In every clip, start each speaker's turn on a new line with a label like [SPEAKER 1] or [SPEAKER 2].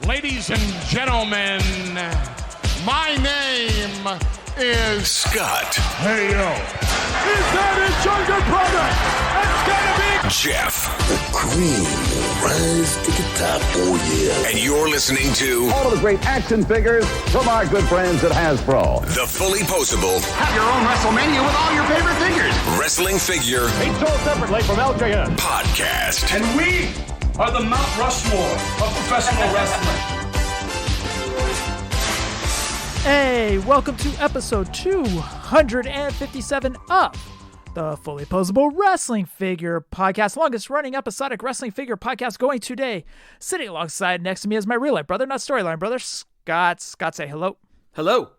[SPEAKER 1] Ladies and gentlemen, my name is
[SPEAKER 2] Scott.
[SPEAKER 1] Hey, yo. Is that his younger brother? It's gonna be
[SPEAKER 2] Jeff.
[SPEAKER 3] The cream will rise to the top, oh yeah.
[SPEAKER 2] And you're listening to
[SPEAKER 4] all of the great action figures from our good friends at Hasbro.
[SPEAKER 2] The Fullyposeable.
[SPEAKER 5] Have your own Wrestlemania with all your favorite figures.
[SPEAKER 2] Wrestling figure.
[SPEAKER 4] Each sold separately from LJN.
[SPEAKER 2] Podcast.
[SPEAKER 6] And we are the Mount Rushmore of professional wrestling.
[SPEAKER 7] Hey, welcome to episode 257 of the Fullyposeable Wrestling Figure Podcast, longest running episodic wrestling figure podcast going today. Sitting alongside next to me is my real life brother, not storyline brother, Scott. Scott, say hello.
[SPEAKER 8] Hello.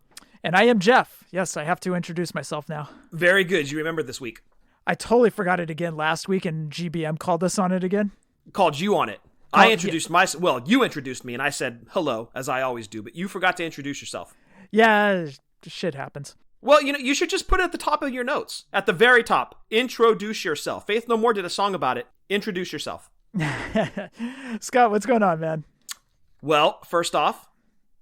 [SPEAKER 7] And I am Jeff. Yes, I have to introduce myself now.
[SPEAKER 8] Very good. You remembered this week.
[SPEAKER 7] I totally forgot it again last week, and GBM called us on it again.
[SPEAKER 8] Called you on it. I introduced myself. Well, you introduced me, and I said hello, as I always do, but you forgot to introduce yourself.
[SPEAKER 7] Yeah, shit happens.
[SPEAKER 8] Well, you should just put it at the top of your notes. At the very top, introduce yourself. Faith No More did a song about it. Introduce yourself.
[SPEAKER 7] Scott, what's going on, man?
[SPEAKER 8] Well, first off,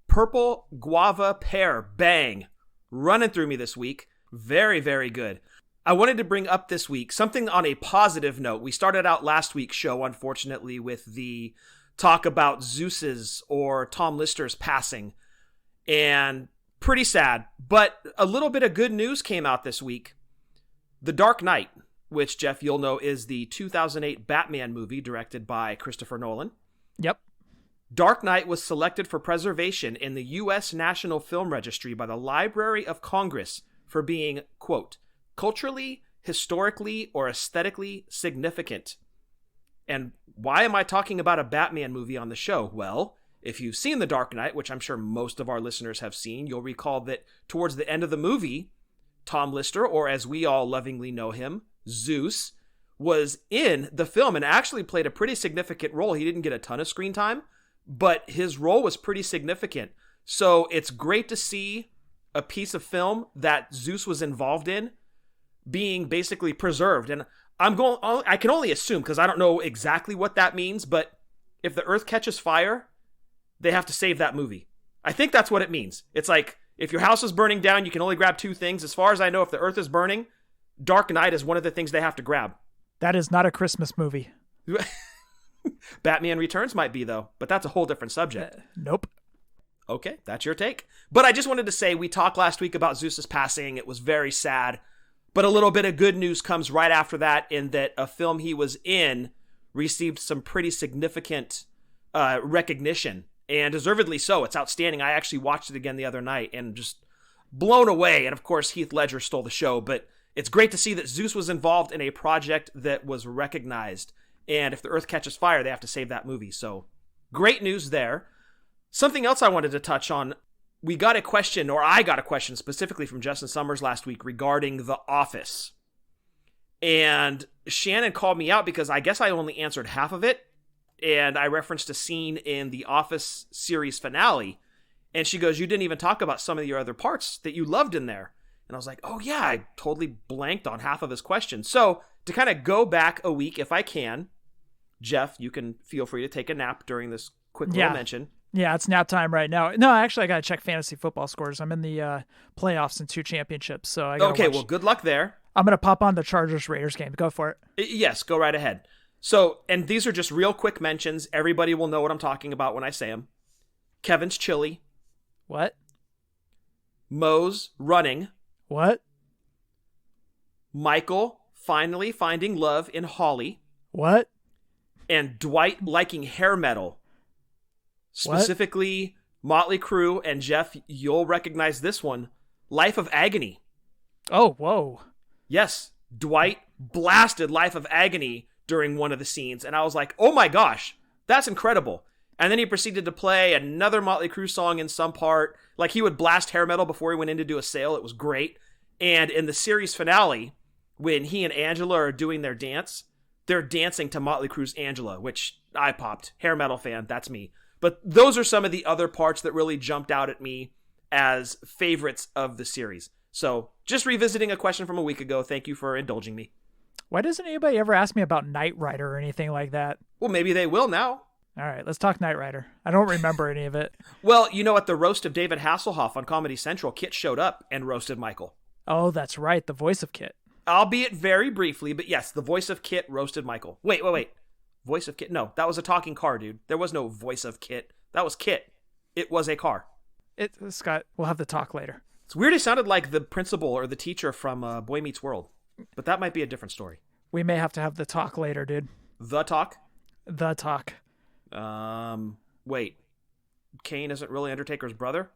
[SPEAKER 8] purple guava pear, bang, running through me this week. Very, very good. I wanted to bring up this week something on a positive note. We started out last week's show, unfortunately, with the talk about Zeus's or Tom Lister's passing. And pretty sad, but a little bit of good news came out this week. The Dark Knight, which, Jeff, you'll know is the 2008 Batman movie directed by Christopher Nolan.
[SPEAKER 7] Yep.
[SPEAKER 8] Dark Knight was selected for preservation in the U.S. National Film Registry by the Library of Congress for being, quote, culturally, historically, or aesthetically significant. And why am I talking about a Batman movie on the show? Well, if you've seen The Dark Knight, which I'm sure most of our listeners have seen, you'll recall that towards the end of the movie, Tom Lister, or as we all lovingly know him, Zeus, was in the film and actually played a pretty significant role. He didn't get a ton of screen time, but his role was pretty significant. So it's great to see a piece of film that Zeus was involved in being basically preserved. And I can only assume, because I don't know exactly what that means, but if the earth catches fire, they have to save that movie. I think that's what it means. It's like, if your house is burning down, you can only grab two things. As far as I know, if the earth is burning, Dark Knight is one of the things they have to grab.
[SPEAKER 7] That is not a Christmas movie.
[SPEAKER 8] Batman Returns might be, though, but that's a whole different subject.
[SPEAKER 7] Nope.
[SPEAKER 8] Okay, that's your take. But I just wanted to say, we talked last week about Zeus's passing. It was very sad. But a little bit of good news comes right after that, in that a film he was in received some pretty significant recognition. And deservedly so. It's outstanding. I actually watched it again the other night and just blown away. And of course, Heath Ledger stole the show. But it's great to see that Zeus was involved in a project that was recognized. And if the earth catches fire, they have to save that movie. So great news there. Something else I wanted to touch on. I got a question specifically from Justin Summers last week regarding The Office. And Shannon called me out because I guess I only answered half of it. And I referenced a scene in the Office series finale. And she goes, you didn't even talk about some of your other parts that you loved in there. And I was like, oh yeah, I totally blanked on half of his question. So to kind of go back a week, if I can, Jeff, you can feel free to take a nap during this quick little mention.
[SPEAKER 7] Yeah, it's nap time right now. No, actually, I got to check fantasy football scores. I'm in the playoffs and 2 championships. So I gotta watch.
[SPEAKER 8] Well, good luck there.
[SPEAKER 7] I'm going to pop on the Chargers-Raiders game. Go for it.
[SPEAKER 8] Yes, go right ahead. So, and these are just real quick mentions. Everybody will know what I'm talking about when I say them. Kevin's chili.
[SPEAKER 7] What?
[SPEAKER 8] Moe's running.
[SPEAKER 7] What?
[SPEAKER 8] Michael finally finding love in Holly.
[SPEAKER 7] What?
[SPEAKER 8] And Dwight liking hair metal. Specifically, Motley Crue, and Jeff, you'll recognize this one. Life of Agony.
[SPEAKER 7] Oh, whoa.
[SPEAKER 8] Yes, Dwight blasted Life of Agony during one of the scenes, and I was like, oh my gosh, that's incredible. And then he proceeded to play another Motley Crue song in some part. Like, he would blast hair metal before he went in to do a sale. It was great. And in the series finale, when he and Angela are doing their dance, they're dancing to Motley Crue's Angela, which I popped. Hair metal fan, that's me. But those are some of the other parts that really jumped out at me as favorites of the series. So, just revisiting a question from a week ago. Thank you for indulging me.
[SPEAKER 7] Why doesn't anybody ever ask me about Knight Rider or anything like that?
[SPEAKER 8] Well, maybe they will now.
[SPEAKER 7] All right, let's talk Knight Rider. I don't remember any of it.
[SPEAKER 8] Well, at the roast of David Hasselhoff on Comedy Central, Kit showed up and roasted Michael.
[SPEAKER 7] Oh, that's right. The voice of Kit.
[SPEAKER 8] Albeit very briefly, but yes, the voice of Kit roasted Michael. Wait. Voice of Kit? No, that was a talking car, dude. There was no voice of Kit. That was Kit. It was a car.
[SPEAKER 7] Scott, we'll have the talk later.
[SPEAKER 8] It's weird. He sounded like the principal or the teacher from Boy Meets World, but that might be a different story.
[SPEAKER 7] We may have to have the talk later, dude.
[SPEAKER 8] The talk?
[SPEAKER 7] The talk.
[SPEAKER 8] Wait. Kane isn't really Undertaker's brother?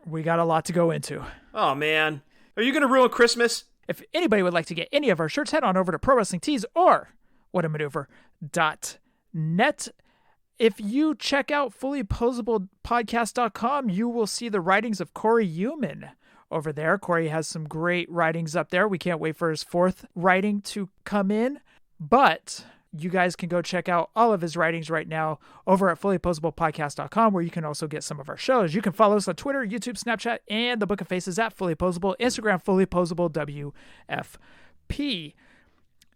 [SPEAKER 7] We got a lot to go into.
[SPEAKER 8] Oh, man. Are you going to ruin Christmas?
[SPEAKER 7] If anybody would like to get any of our shirts, head on over to Pro Wrestling Tees or whatamaneuver.net. If you check out fullyposeablepodcast.com, you will see the writings of Corey Human over there. Corey has some great writings up there. We can't wait for his fourth writing to come in, but you guys can go check out all of his writings right now over at fullyposeablepodcast.com, where you can also get some of our shows. You can follow us on Twitter, YouTube, Snapchat, and the Book of Faces at fullyposeable, Instagram, fullyposeablewfp.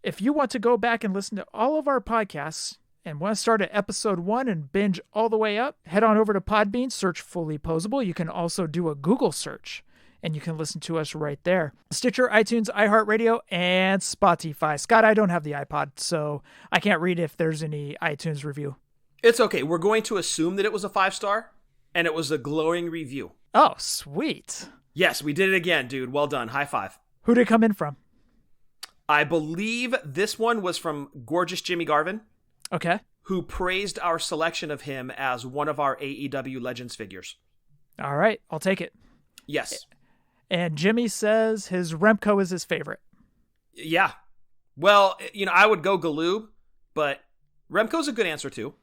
[SPEAKER 7] If you want to go back and listen to all of our podcasts and want to start at episode 1 and binge all the way up, head on over to Podbean, search Fully Poseable. You can also do a Google search, and you can listen to us right there. Stitcher, iTunes, iHeartRadio, and Spotify. Scott, I don't have the iPod, so I can't read if there's any iTunes review.
[SPEAKER 8] It's okay. We're going to assume that it was a 5-star, and it was a glowing review.
[SPEAKER 7] Oh, sweet.
[SPEAKER 8] Yes, we did it again, dude. Well done. High five.
[SPEAKER 7] Who did it come in from?
[SPEAKER 8] I believe this one was from Gorgeous Jimmy Garvin.
[SPEAKER 7] Okay.
[SPEAKER 8] Who praised our selection of him as one of our AEW Legends figures.
[SPEAKER 7] All right. I'll take it.
[SPEAKER 8] Yes.
[SPEAKER 7] And Jimmy says his Remco is his favorite.
[SPEAKER 8] Yeah. Well, I would go Galoob, but Remco's a good answer too.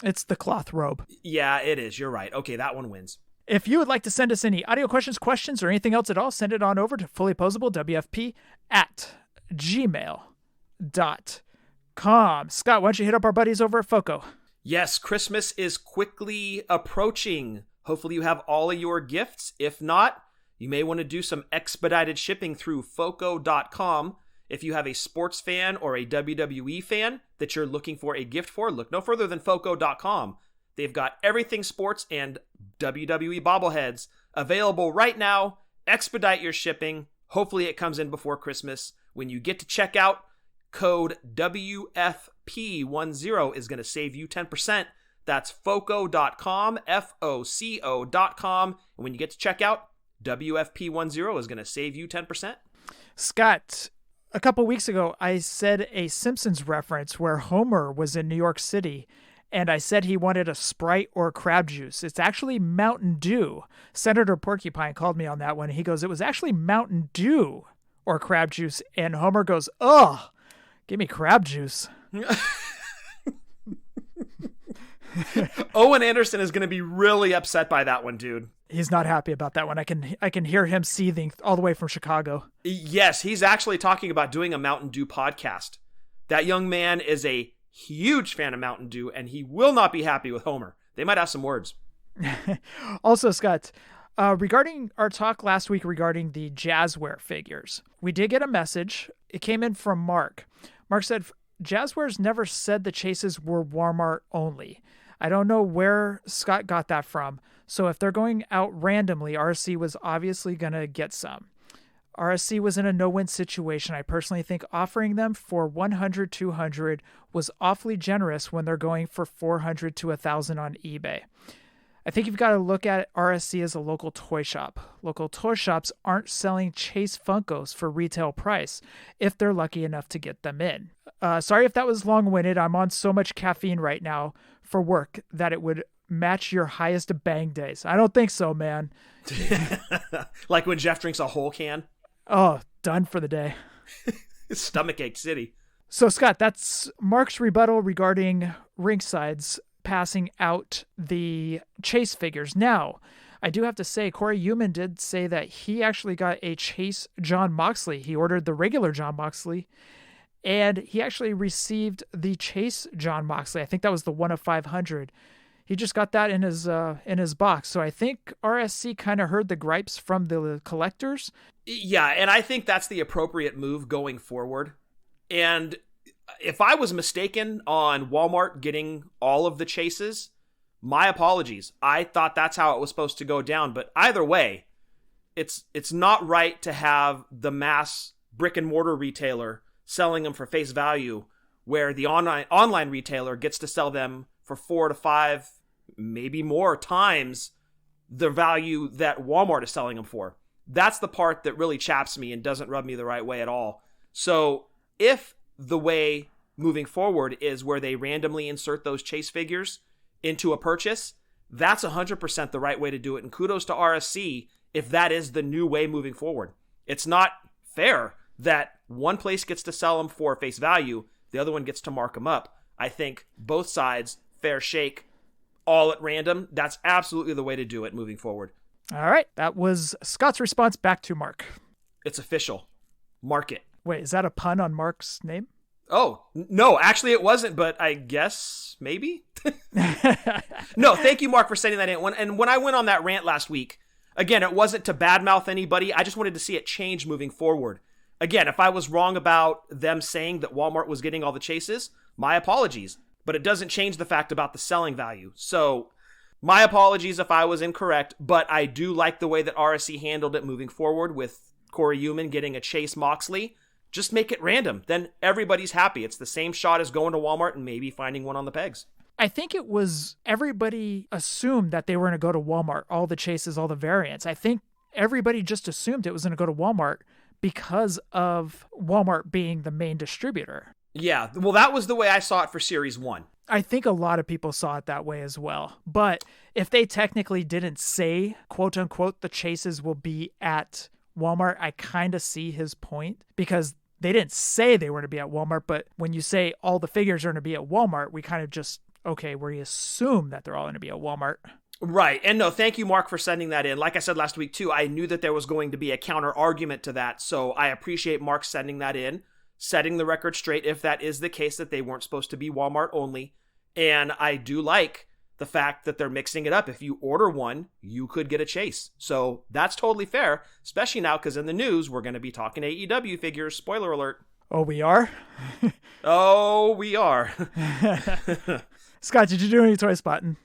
[SPEAKER 7] It's the cloth robe.
[SPEAKER 8] Yeah, it is. You're right. Okay, that one wins.
[SPEAKER 7] If you would like to send us any audio questions, or anything else at all, send it on over to fullyposeablewfp@gmail.com. Scott, why don't you hit up our buddies over at FOCO?
[SPEAKER 8] Yes, Christmas is quickly approaching. Hopefully you have all of your gifts. If not, you may want to do some expedited shipping through FOCO.com. If you have a sports fan or a WWE fan that you're looking for a gift for, look no further than FOCO.com. They've got everything sports and WWE bobbleheads available right now. Expedite your shipping. Hopefully it comes in before Christmas. When you get to checkout, code WFP10 is going to save you 10%. That's FOCO.com, FOCO.com. And when you get to checkout, WFP10 is going to save you 10%.
[SPEAKER 7] Scott, a couple weeks ago, I said a Simpsons reference where Homer was in New York City, and I said he wanted a Sprite or crab juice. It's actually Mountain Dew. Senator Porcupine called me on that one. He goes, it was actually Mountain Dew or crab juice. And Homer goes, ugh, give me crab juice.
[SPEAKER 8] Owen Anderson is going to be really upset by that one, dude.
[SPEAKER 7] He's not happy about that one. I can hear him seething all the way from Chicago.
[SPEAKER 8] Yes, he's actually talking about doing a Mountain Dew podcast. That young man is a huge fan of Mountain Dew, and he will not be happy with Homer. They might have some words.
[SPEAKER 7] Also, Scott, regarding our talk last week regarding the Jazzware figures, we did get a message. It came in from Mark. Mark said, Jazzware's never said the chases were Walmart only. I don't know where Scott got that from. So if they're going out randomly, RSC was obviously going to get some. RSC was in a no-win situation. I personally think offering them for $100, $200 was awfully generous when they're going for $400 to $1,000 on eBay. I think you've got to look at RSC as a local toy shop. Local toy shops aren't selling Chase Funkos for retail price if they're lucky enough to get them in. Sorry if that was long-winded. I'm on so much caffeine right now for work that it would match your highest bang days. I don't think so, man.
[SPEAKER 8] Like when Jeff drinks a whole can?
[SPEAKER 7] Oh, done for the day.
[SPEAKER 8] Stomachache City.
[SPEAKER 7] So, Scott, that's Mark's rebuttal regarding Ringside's passing out the Chase figures. Now, I do have to say, Corey Human did say that he actually got a Chase John Moxley. He ordered the regular John Moxley, and he actually received the Chase John Moxley. I think that was the 1 of 500. He just got that in his box. So I think RSC kind of heard the gripes from the collectors.
[SPEAKER 8] Yeah, and I think that's the appropriate move going forward. And if I was mistaken on Walmart getting all of the chases, my apologies. I thought that's how it was supposed to go down. But either way, it's not right to have the mass brick and mortar retailer selling them for face value, where the online retailer gets to sell them for 4 to 5, maybe more times the value that Walmart is selling them for. That's the part that really chaps me and doesn't rub me the right way at all. So if the way moving forward is where they randomly insert those chase figures into a purchase, that's 100% the right way to do it. And kudos to RSC if that is the new way moving forward. It's not fair that one place gets to sell them for face value, the other one gets to mark them up. I think both sides, fair shake, all at random. That's absolutely the way to do it moving forward.
[SPEAKER 7] All right. That was Scott's response back to Mark.
[SPEAKER 8] It's official. Mark it.
[SPEAKER 7] Wait, is that a pun on Mark's name?
[SPEAKER 8] Oh, no, actually it wasn't, but I guess maybe? No, thank you, Mark, for sending that in. When I went on that rant last week, again, it wasn't to badmouth anybody. I just wanted to see it change moving forward. Again, if I was wrong about them saying that Walmart was getting all the chases, my apologies. But it doesn't change the fact about the selling value. So my apologies if I was incorrect, but I do like the way that RSC handled it moving forward with Corey Human getting a Chase Moxley. Just make it random. Then everybody's happy. It's the same shot as going to Walmart and maybe finding one on the pegs.
[SPEAKER 7] I think it was everybody assumed that they were going to go to Walmart, all the chases, all the variants. I think everybody just assumed it was going to go to Walmart because of Walmart being the main distributor.
[SPEAKER 8] Yeah, well, that was the way I saw it for Series 1.
[SPEAKER 7] I think a lot of people saw it that way as well. But if they technically didn't say, quote unquote, the chases will be at Walmart, I kind of see his point, because they didn't say they were going to be at Walmart, but when you say all the figures are going to be at Walmart, we kind of just, okay, we assume that they're all going to be at Walmart.
[SPEAKER 8] Right. And no, thank you, Mark, for sending that in. Like I said last week, too, I knew that there was going to be a counter argument to that. So I appreciate Mark sending that in, setting the record straight if that is the case, that they weren't supposed to be Walmart only. And I do like the fact that they're mixing it up. If you order one, you could get a chase. So that's totally fair, especially now because in the news, we're going to be talking AEW figures. Spoiler alert.
[SPEAKER 7] Oh, we are?
[SPEAKER 8] Oh, we are.
[SPEAKER 7] Scott, did you do any toy spotting?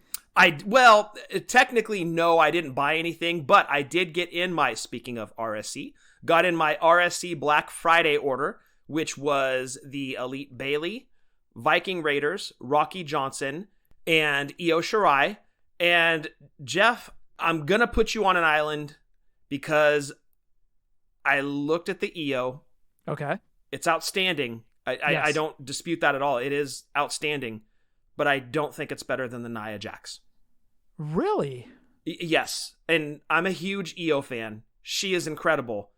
[SPEAKER 8] Well, technically, no, I didn't buy anything, but I did get in my, speaking of RSC, got in my RSC Black Friday order, which was the Elite Bayley, Viking Raiders, Rocky Johnson, and Io Shirai. And Jeff, I'm going to put you on an island because I looked at the Io.
[SPEAKER 7] Okay.
[SPEAKER 8] It's outstanding.
[SPEAKER 7] Yes.
[SPEAKER 8] I don't dispute that at all. It is outstanding, but I don't think it's better than the Nia Jax.
[SPEAKER 7] Really?
[SPEAKER 8] Yes. And I'm a huge Io fan. She is incredible.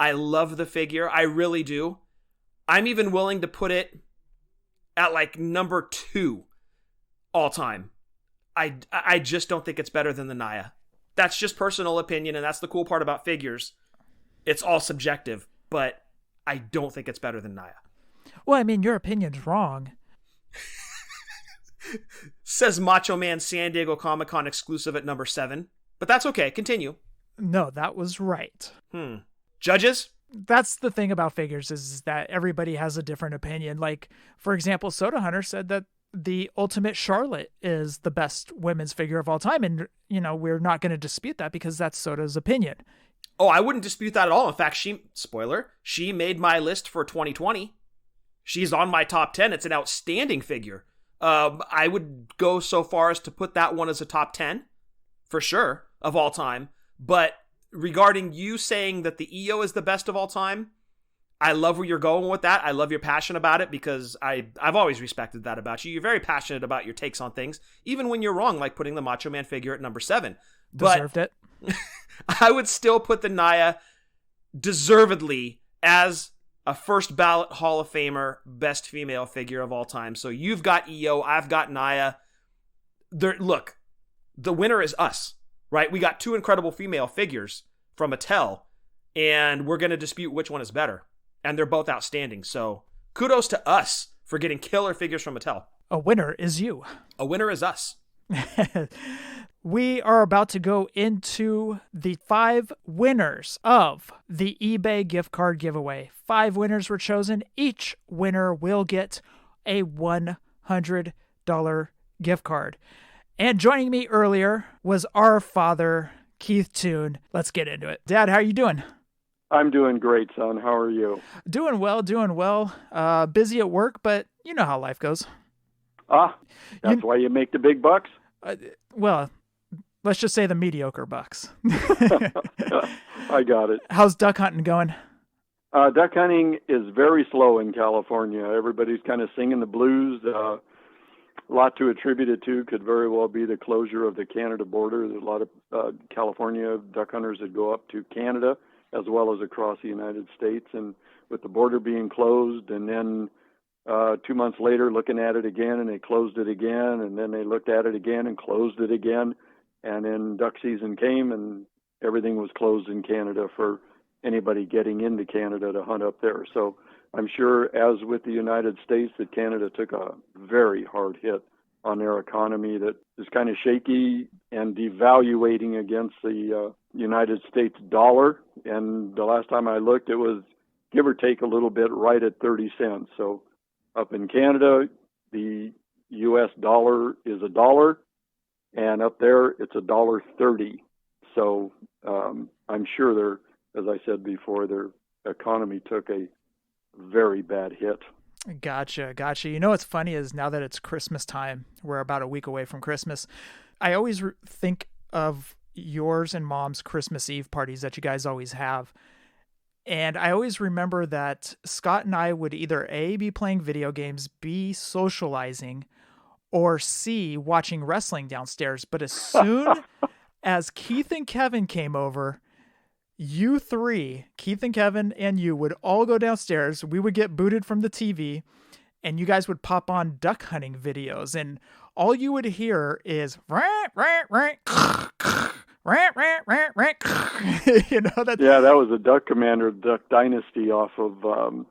[SPEAKER 8] I love the figure. I really do. I'm even willing to put it at like number 2 all time. I just don't think it's better than the Nia. That's just personal opinion, and that's the cool part about figures. It's all subjective, but I don't think it's better than Nia.
[SPEAKER 7] Well, I mean, your opinion's wrong.
[SPEAKER 8] Says Macho Man San Diego Comic-Con exclusive at number 7. But that's okay. Continue.
[SPEAKER 7] No, that was right.
[SPEAKER 8] Judges?
[SPEAKER 7] That's the thing about figures is that everybody has a different opinion. Like, for example, Soda Hunter said that the Ultimate Charlotte is the best women's figure of all time. And, you know, we're not going to dispute that because that's Soda's opinion.
[SPEAKER 8] Oh, I wouldn't dispute that at all. In fact, she made my list for 2020. She's on my top 10. It's an outstanding figure. I would go so far as to put that one as a top 10 for sure of all time. But regarding you saying that the Io is the best of all time, I love where you're going with that. I love your passion about it because I've always respected that about you. You're very passionate about your takes on things, even when you're wrong, like putting the Macho Man figure at number 7.
[SPEAKER 7] Deserved it.
[SPEAKER 8] I would still put the Nia deservedly as a first ballot Hall of Famer, best female figure of all time. So you've got Io, I've got Nia. Look, the winner is us, right? We got 2 incredible female figures from Mattel, and we're going to dispute which one is better. And they're both outstanding. So kudos to us for getting killer figures from Mattel.
[SPEAKER 7] A winner is you.
[SPEAKER 8] A winner is us.
[SPEAKER 7] We are about to go into the 5 winners of the eBay gift card giveaway. 5 winners were chosen. Each winner will get a $100 gift card. And joining me earlier was our father, Keith Toon. Let's get into it. Dad, how are you doing?
[SPEAKER 9] I'm doing great, son. How are you?
[SPEAKER 7] Doing well. Busy at work, but you know how life goes.
[SPEAKER 9] That's why you make the big bucks?
[SPEAKER 7] Well, let's just say the mediocre bucks.
[SPEAKER 9] I got it.
[SPEAKER 7] How's duck hunting going?
[SPEAKER 9] Duck hunting is very slow in California. Everybody's kind of singing the blues. A lot to attribute it to could very well be the closure of the Canada border. There's a lot of California duck hunters that go up to Canada as well as across the United States. And with the border being closed and then 2 months later looking at it again and they closed it again and then they looked at it again and closed it again. And then duck season came and everything was closed in Canada for anybody getting into Canada to hunt up there. So I'm sure, as with the United States, that Canada took a very hard hit on their economy that is kind of shaky and devaluating against the United States dollar. And the last time I looked, it was give or take a little bit right at 30 cents. So up in Canada, the U.S. dollar is $1. And up there, it's $1.30. So I'm sure as I said before, their economy took a very bad hit.
[SPEAKER 7] Gotcha. You know what's funny is now that it's Christmas time, we're about a week away from Christmas, I always think of yours and Mom's Christmas Eve parties that you guys always have. And I always remember that Scott and I would either A, be playing video games, B, socializing, or C, watching wrestling downstairs. But as soon as Keith and Kevin came over, you three, Keith and Kevin and you, would all go downstairs. We would get booted from the TV and you guys would pop on duck hunting videos. And all you would hear is rant, rant, rant, rant, rant, rant, rant. You know that?
[SPEAKER 9] Yeah, that was a Duck Commander, Duck Dynasty off of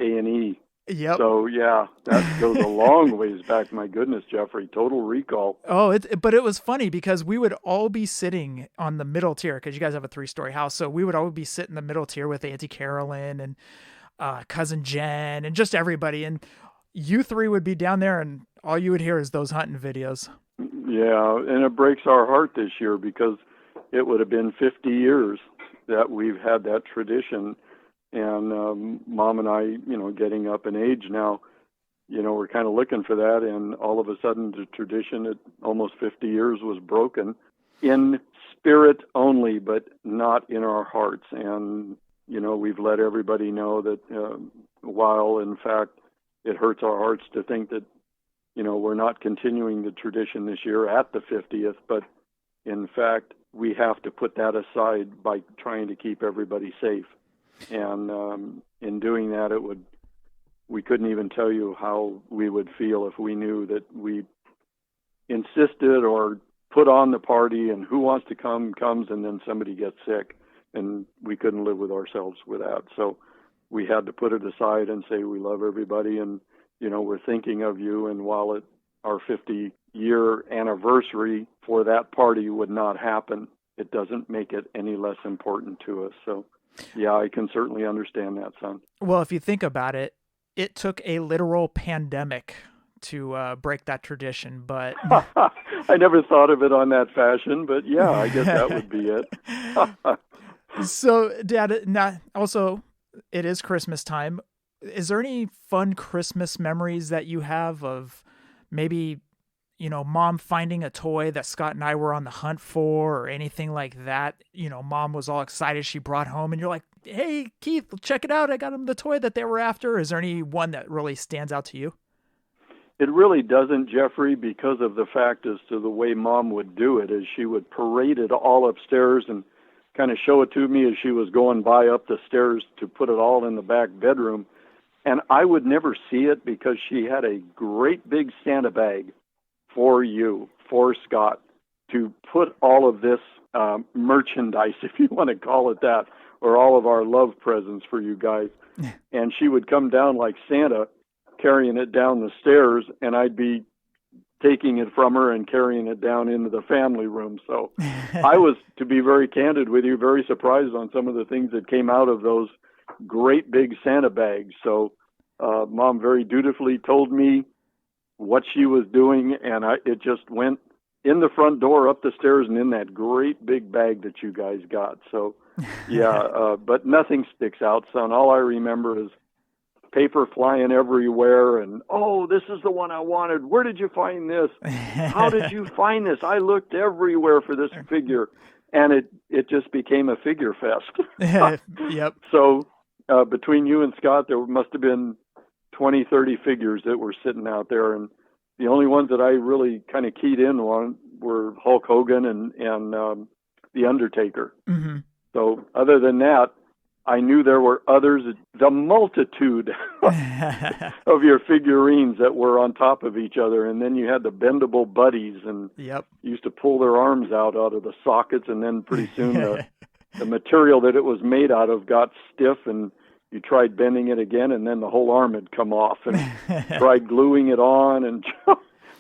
[SPEAKER 9] A&E.
[SPEAKER 7] Yep.
[SPEAKER 9] So, yeah, that goes a long ways back. My goodness, Jeffrey, total recall.
[SPEAKER 7] Oh, but it was funny because we would all be sitting on the middle tier because you guys have a 3-story house. So we would all be sitting in the middle tier with Auntie Carolyn and Cousin Jen and just everybody. And you three would be down there and all you would hear is those hunting videos.
[SPEAKER 9] Yeah, and it breaks our heart this year because it would have been 50 years that we've had that tradition. And Mom and I, getting up in age now, we're kind of looking for that. And all of a sudden, the tradition at almost 50 years was broken in spirit only, but not in our hearts. And, we've let everybody know that while, in fact, it hurts our hearts to think that, we're not continuing the tradition this year at the 50th, but in fact, we have to put that aside by trying to keep everybody safe. And in doing that, we couldn't even tell you how we would feel if we knew that we insisted or put on the party and who wants to come comes and then somebody gets sick, and we couldn't live with ourselves with that. So we had to put it aside and say we love everybody and, we're thinking of you. And while our 50-year anniversary for that party would not happen, it doesn't make it any less important to us. So yeah, I can certainly understand that, son.
[SPEAKER 7] Well, if you think about it, it took a literal pandemic to break that tradition, but
[SPEAKER 9] I never thought of it on that fashion, but yeah, I guess that would be it.
[SPEAKER 7] So, Dad, also, it is Christmas time. Is there any fun Christmas memories that you have of maybe, Mom finding a toy that Scott and I were on the hunt for or anything like that? Mom was all excited she brought home and you're like, hey, Keith, check it out. I got him the toy that they were after. Is there any one that really stands out to you?
[SPEAKER 9] It really doesn't, Jeffrey, because of the fact as to the way Mom would do it, is she would parade it all upstairs and kind of show it to me as she was going by up the stairs to put it all in the back bedroom. And I would never see it because she had a great big Santa bag for you, for Scott, to put all of this merchandise, if you want to call it that, or all of our love presents for you guys. And she would come down like Santa, carrying it down the stairs, and I'd be taking it from her and carrying it down into the family room. So I was, to be very candid with you, very surprised on some of the things that came out of those great big Santa bags. So Mom very dutifully told me what she was doing, and it just went in the front door, up the stairs, and in that great big bag that you guys got. So, yeah, but nothing sticks out, son. All I remember is paper flying everywhere, and, oh, this is the one I wanted. Where did you find this? How did you find this? I looked everywhere for this figure, and it just became a figure fest.
[SPEAKER 7] Yep.
[SPEAKER 9] So between you and Scott, there must have been 20, 30 figures that were sitting out there, and the only ones that I really kind of keyed in on were Hulk Hogan and The Undertaker.
[SPEAKER 7] Mm-hmm.
[SPEAKER 9] So other than that, I knew there were others, the multitude of your figurines that were on top of each other. And then you had the bendable buddies, and you used to pull their arms out of the sockets, and then pretty soon the material that it was made out of got stiff, and you tried bending it again, and then the whole arm had come off, and tried gluing it on, and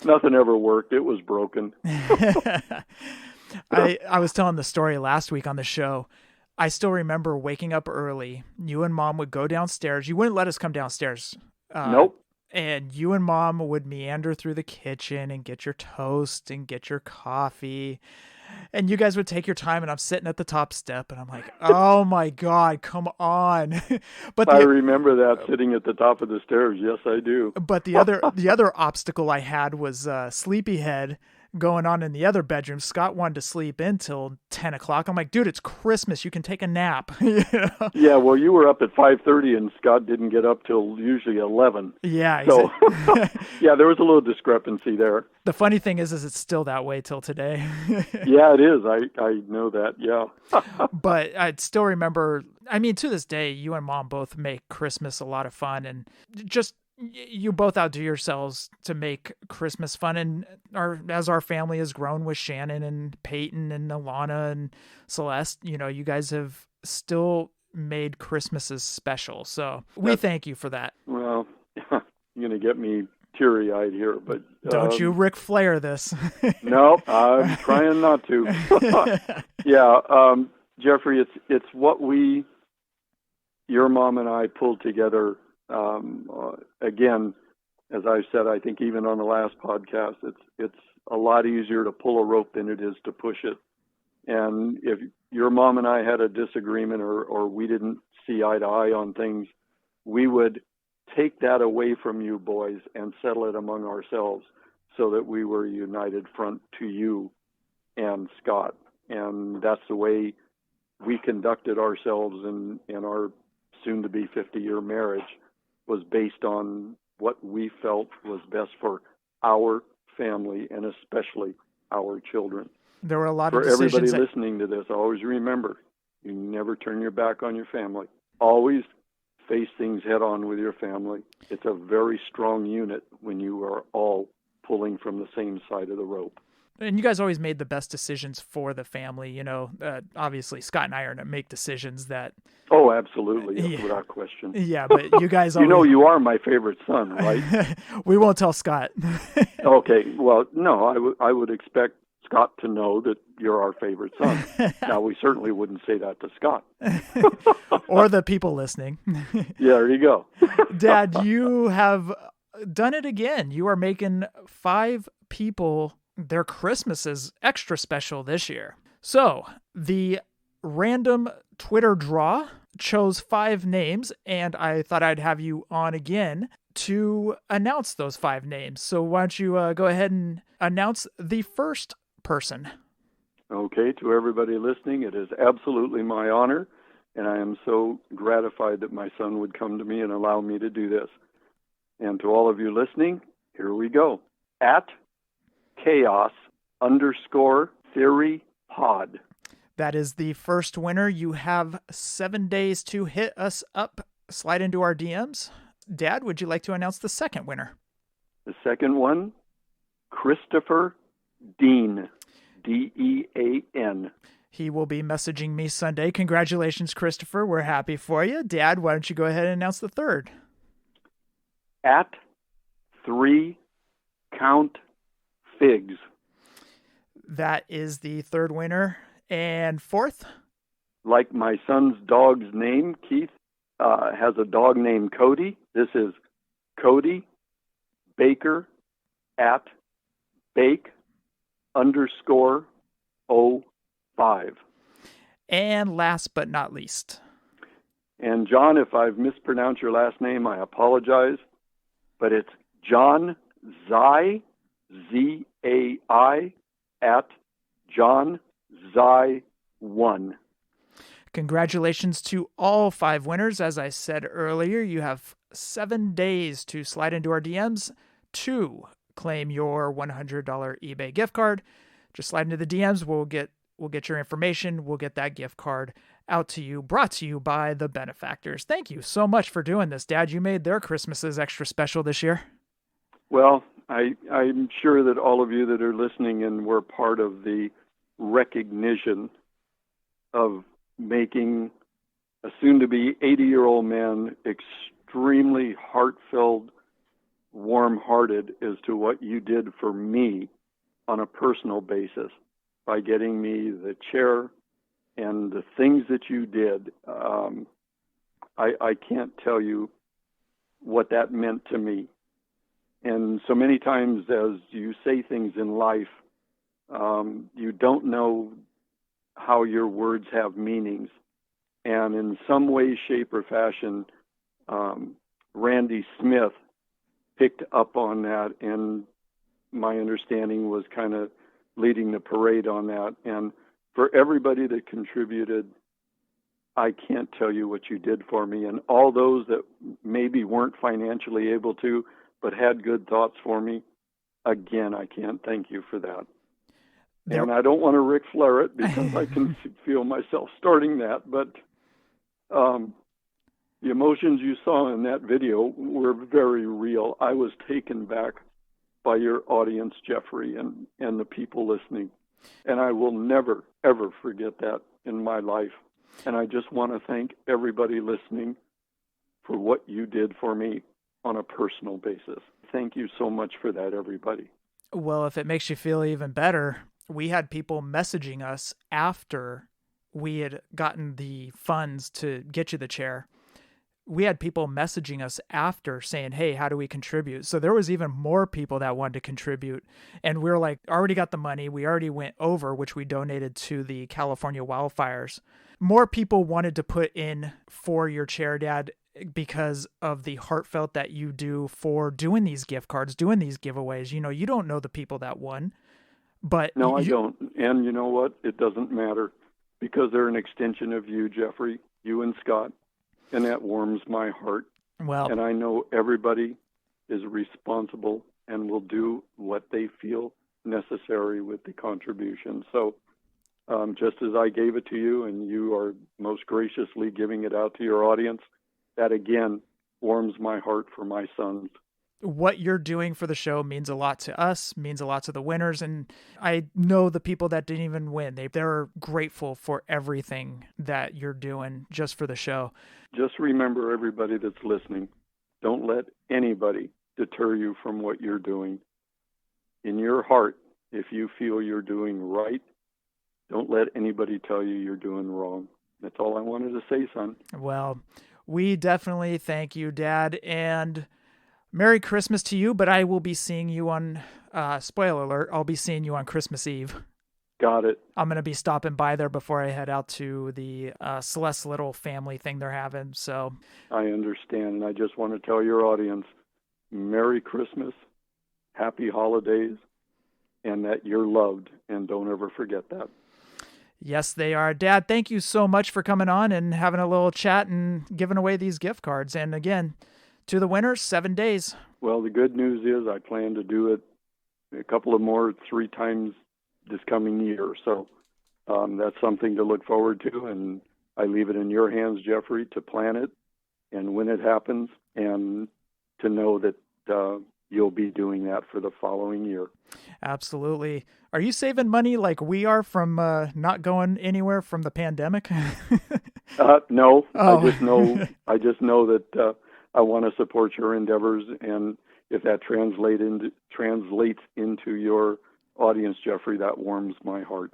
[SPEAKER 9] nothing ever worked. It was broken.
[SPEAKER 7] I was telling the story last week on the show. I still remember waking up early. You and Mom would go downstairs. You wouldn't let us come downstairs.
[SPEAKER 9] Nope.
[SPEAKER 7] And you and Mom would meander through the kitchen and get your toast and get your coffee. And you guys would take your time, and I'm sitting at the top step, and I'm like, oh my God, come on. But
[SPEAKER 9] I remember that, sitting at the top of the stairs. Yes, I do.
[SPEAKER 7] But the other obstacle I had was sleepyhead going on in the other bedroom. Scott wanted to sleep until 10 o'clock. I'm like, dude, it's Christmas. You can take a nap. You know?
[SPEAKER 9] Yeah, well, you were up at 5:30, and Scott didn't get up till usually 11.
[SPEAKER 7] Yeah.
[SPEAKER 9] So, yeah, there was a little discrepancy there.
[SPEAKER 7] The funny thing is it's still that way till today.
[SPEAKER 9] Yeah, it is. I know that, yeah.
[SPEAKER 7] But I still remember, I mean, to this day, you and Mom both make Christmas a lot of fun, and just you both outdo yourselves to make Christmas fun. And as our family has grown with Shannon and Peyton and Alana and Celeste, you know, you guys have still made Christmases special. So we thank you for that.
[SPEAKER 9] Well, you're going to get me teary-eyed here, but
[SPEAKER 7] don't you Ric Flair this.
[SPEAKER 9] No, I'm trying not to. Yeah, Jeffrey, it's what your mom and I pulled together. Again, as I've said, I think even on the last podcast, it's a lot easier to pull a rope than it is to push it. And if your mom and I had a disagreement or we didn't see eye to eye on things, we would take that away from you boys and settle it among ourselves so that we were a united front to you and Scott. And that's the way we conducted ourselves in our soon-to-be 50-year marriage, was based on what we felt was best for our family and especially our children.
[SPEAKER 7] There were a lot of
[SPEAKER 9] decisions. For everybody listening to this, always remember, you never turn your back on your family. Always face things head on with your family. It's a very strong unit when you are all pulling from the same side of the rope.
[SPEAKER 7] And you guys always made the best decisions for the family. You know, obviously Scott and I are going to make decisions that.
[SPEAKER 9] Oh, absolutely. Without question.
[SPEAKER 7] Yeah. But you guys always.
[SPEAKER 9] You know, you are my favorite son, right?
[SPEAKER 7] We won't tell Scott.
[SPEAKER 9] Okay. Well, no, I would expect Scott to know that you're our favorite son. Now, we certainly wouldn't say that to Scott.
[SPEAKER 7] Or the people listening.
[SPEAKER 9] Yeah, there you go.
[SPEAKER 7] Dad, you have done it again. You are making 5 people their Christmas is extra special this year. So the random Twitter draw chose 5 names, and I thought I'd have you on again to announce those 5 names. So why don't you go ahead and announce the first person?
[SPEAKER 9] Okay, to everybody listening, it is absolutely my honor, and I am so gratified that my son would come to me and allow me to do this. And to all of you listening, here we go. At Chaos_Theory Pod.
[SPEAKER 7] That is the first winner. You have 7 days to hit us up, slide into our DMs. Dad, would you like to announce the second winner?
[SPEAKER 9] The second one, Christopher Dean, Dean.
[SPEAKER 7] He will be messaging me Sunday. Congratulations, Christopher. We're happy for you. Dad, why don't you go ahead and announce the third?
[SPEAKER 9] At 3 Count Figs.
[SPEAKER 7] That is the third winner. And fourth?
[SPEAKER 9] Like my son's dog's name, Keith has a dog named Cody. This is Cody Baker at Bake_05.
[SPEAKER 7] And last but not least.
[SPEAKER 9] And John, if I've mispronounced your last name, I apologize. But it's John Zai, Z-A-I, at John Zai 1.
[SPEAKER 7] Congratulations to all 5 winners. As I said earlier, you have 7 days to slide into our DMs to claim your $100 eBay gift card. Just slide into the DMs. We'll get your information. We'll get that gift card out to you, brought to you by the benefactors. Thank you so much for doing this, Dad. You made their Christmases extra special this year.
[SPEAKER 9] Well, I'm sure that all of you that are listening and were part of the recognition of making a soon-to-be 80-year-old man extremely heart-filled, warm-hearted as to what you did for me on a personal basis by getting me the chair and the things that you did. I can't tell you what that meant to me. And so many times as you say things in life, you don't know how your words have meanings. And in some way, shape, or fashion, Randy Smith picked up on that, and my understanding was kind of leading the parade on that. And for everybody that contributed, I can't tell you what you did for me. And all those that maybe weren't financially able to, but had good thoughts for me, again, I can't thank you for that. And I don't want to Ric Flair it because I can feel myself starting that, but the emotions you saw in that video were very real. I was taken back by your audience, Jeffrey, and the people listening. And I will never, ever forget that in my life. And I just want to thank everybody listening for what you did for me on a personal basis. Thank you so much for that, everybody.
[SPEAKER 7] Well, if it makes you feel even better, we had people messaging us after we had gotten the funds to get you the chair. We had people messaging us after saying, hey, how do we contribute? So there was even more people that wanted to contribute. And we were like, already got the money. We already went over, which we donated to the California wildfires. More people wanted to put in for your chair, Dad, because of the heartfelt that you do for doing these gift cards, doing these giveaways. You know, you don't know the people that won, but
[SPEAKER 9] no, I don't. And you know what? It doesn't matter because they're an extension of you, Jeffrey, you and Scott. And that warms my heart.
[SPEAKER 7] Well,
[SPEAKER 9] and I know everybody is responsible and will do what they feel necessary with the contribution. So just as I gave it to you and you are most graciously giving it out to your audience, that again warms my heart for my sons.
[SPEAKER 7] What you're doing for the show means a lot to us, means a lot to the winners. And I know the people that didn't even win, they're grateful for everything that you're doing just for the show.
[SPEAKER 9] Just remember, everybody that's listening, don't let anybody deter you from what you're doing. In your heart, if you feel you're doing right, don't let anybody tell you you're doing wrong. That's all I wanted to say, son.
[SPEAKER 7] Well, we definitely thank you, Dad, and Merry Christmas to you, but I will be seeing you on, spoiler alert, I'll be seeing you on Christmas Eve.
[SPEAKER 9] Got it.
[SPEAKER 7] I'm going to be stopping by there before I head out to the Celeste little family thing they're having. So
[SPEAKER 9] I understand. And I just want to tell your audience, Merry Christmas, Happy Holidays, and that you're loved. And don't ever forget that.
[SPEAKER 7] Yes, they are. Dad, thank you so much for coming on and having a little chat and giving away these gift cards. And again, to the winners, 7 days.
[SPEAKER 9] Well, the good news is I plan to do it a couple of more, 3 times this coming year. So that's something to look forward to. And I leave it in your hands, Jeffrey, to plan it and when it happens and to know that you'll be doing that for the following year.
[SPEAKER 7] Absolutely. Are you saving money like we are from not going anywhere from the pandemic?
[SPEAKER 9] No,
[SPEAKER 7] Oh.
[SPEAKER 9] I just know that I want to support your endeavors, and if that translates into your audience, Jeffrey, that warms my heart.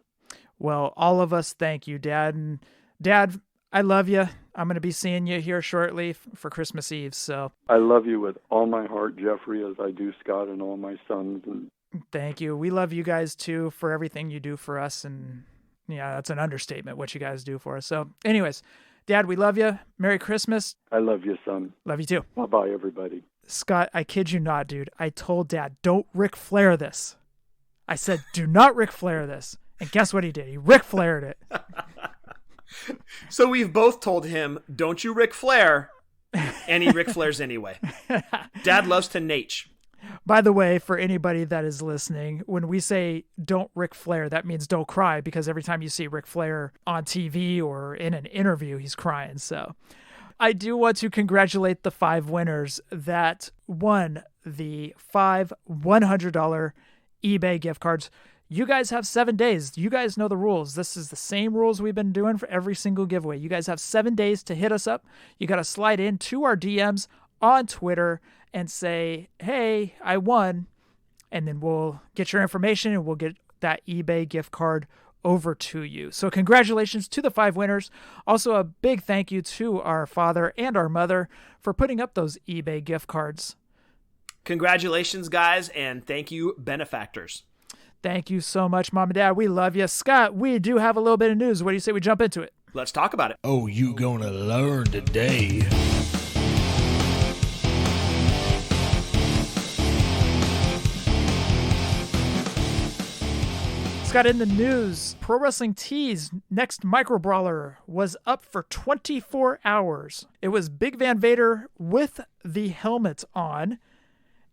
[SPEAKER 7] Well, all of us thank you, Dad. And Dad, I love you. I'm going to be seeing you here shortly for Christmas Eve. So
[SPEAKER 9] I love you with all my heart, Jeffrey, as I do Scott and all my sons. And
[SPEAKER 7] thank you. We love you guys too for everything you do for us. And yeah, that's an understatement, what you guys do for us. So anyways, Dad, we love you. Merry Christmas.
[SPEAKER 9] I love you, son.
[SPEAKER 7] Love you too.
[SPEAKER 9] Bye-bye, everybody.
[SPEAKER 7] Scott, I kid you not, dude. I told Dad, don't Ric Flair this. I said, do not Ric Flair this. And guess what he did? He Ric Flaired it.
[SPEAKER 8] So we've both told him, don't you Ric Flair, and he Ric Flairs anyway. Dad loves to Nate.
[SPEAKER 7] By the way, for anybody that is listening, when we say don't Ric Flair, that means don't cry, because every time you see Ric Flair on TV or in an interview, he's crying. So I do want to congratulate the 5 winners that won the 5 $100 eBay gift cards. You guys have 7 days. You guys know the rules. This is the same rules we've been doing for every single giveaway. You guys have 7 days to hit us up. You got to slide into our DMs on Twitter and say, hey, I won. And then we'll get your information and we'll get that eBay gift card over to you. So congratulations to the 5 winners. Also, a big thank you to our father and our mother for putting up those eBay gift cards.
[SPEAKER 8] Congratulations, guys, and thank you, benefactors.
[SPEAKER 7] Thank you so much, Mom and Dad. We love you. Scott, we do have a little bit of news. What do you say we jump into it?
[SPEAKER 8] Let's talk about it.
[SPEAKER 3] Oh, you gonna learn today.
[SPEAKER 7] Scott, in the news, Pro Wrestling Tees' next Microbrawler was up for 24 hours. It was Big Van Vader with the helmet on.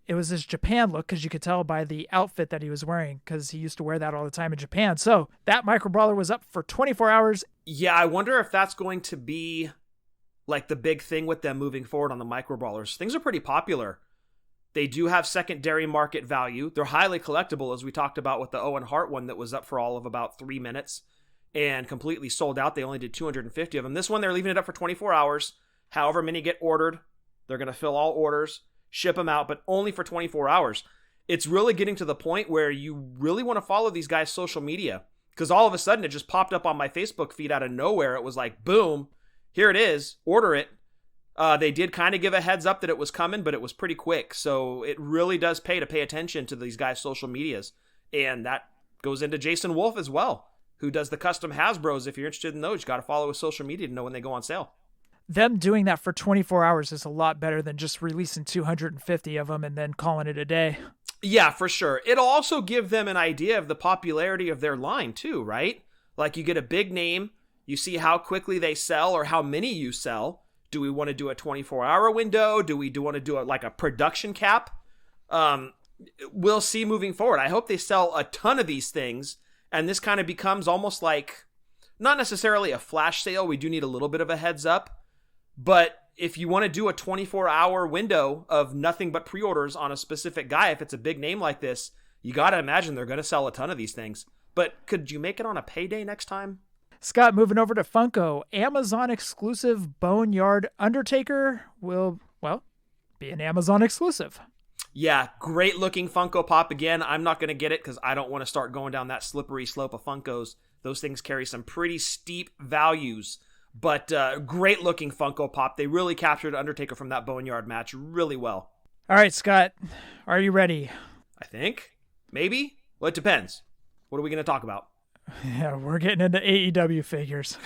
[SPEAKER 7] It was his Japan look, because you could tell by the outfit that he was wearing, because he used to wear that all the time in Japan. So that Microbrawler was up for 24 hours.
[SPEAKER 8] Yeah, I wonder if that's going to be like the big thing with them moving forward on the Microbrawlers. Things are pretty popular. They do have secondary market value. They're highly collectible, as we talked about with the Owen Hart one that was up for all of about 3 minutes and completely sold out. They only did 250 of them. This one, they're leaving it up for 24 hours. However many get ordered, they're going to fill all orders, ship them out, but only for 24 hours. It's really getting to the point where you really want to follow these guys' social media, because all of a sudden it just popped up on my Facebook feed out of nowhere. It was like, boom, here it is, order it. They did kind of give a heads up that it was coming, but it was pretty quick. So it really does pay to pay attention to these guys' social medias. And that goes into Jason Wolf as well, who does the custom Hasbros. If you're interested in those, you got to follow his social media to know when they go on sale.
[SPEAKER 7] Them doing that for 24 hours is a lot better than just releasing 250 of them and then calling it a day.
[SPEAKER 8] Yeah, for sure. It'll also give them an idea of the popularity of their line too, right? Like you get a big name, you see how quickly they sell or how many you sell. Do we want to do a 24-hour window? Do we want to do a production cap? We'll see moving forward. I hope they sell a ton of these things, and this kind of becomes almost like, not necessarily a flash sale. We do need a little bit of a heads up. But if you want to do a 24-hour window of nothing but pre-orders on a specific guy, if it's a big name like this, you got to imagine they're going to sell a ton of these things. But could you make it on a payday next time?
[SPEAKER 7] Scott, moving over to Funko, Amazon exclusive Boneyard Undertaker will, be an Amazon exclusive.
[SPEAKER 8] Yeah, great looking Funko Pop. Again, I'm not going to get it because I don't want to start going down that slippery slope of Funkos. Those things carry some pretty steep values. But great looking Funko Pop. They really captured Undertaker from that Boneyard match really well.
[SPEAKER 7] All right, Scott, are you ready?
[SPEAKER 8] I think. Maybe. Well, it depends. What are we going to talk about?
[SPEAKER 7] Yeah, we're getting into AEW figures.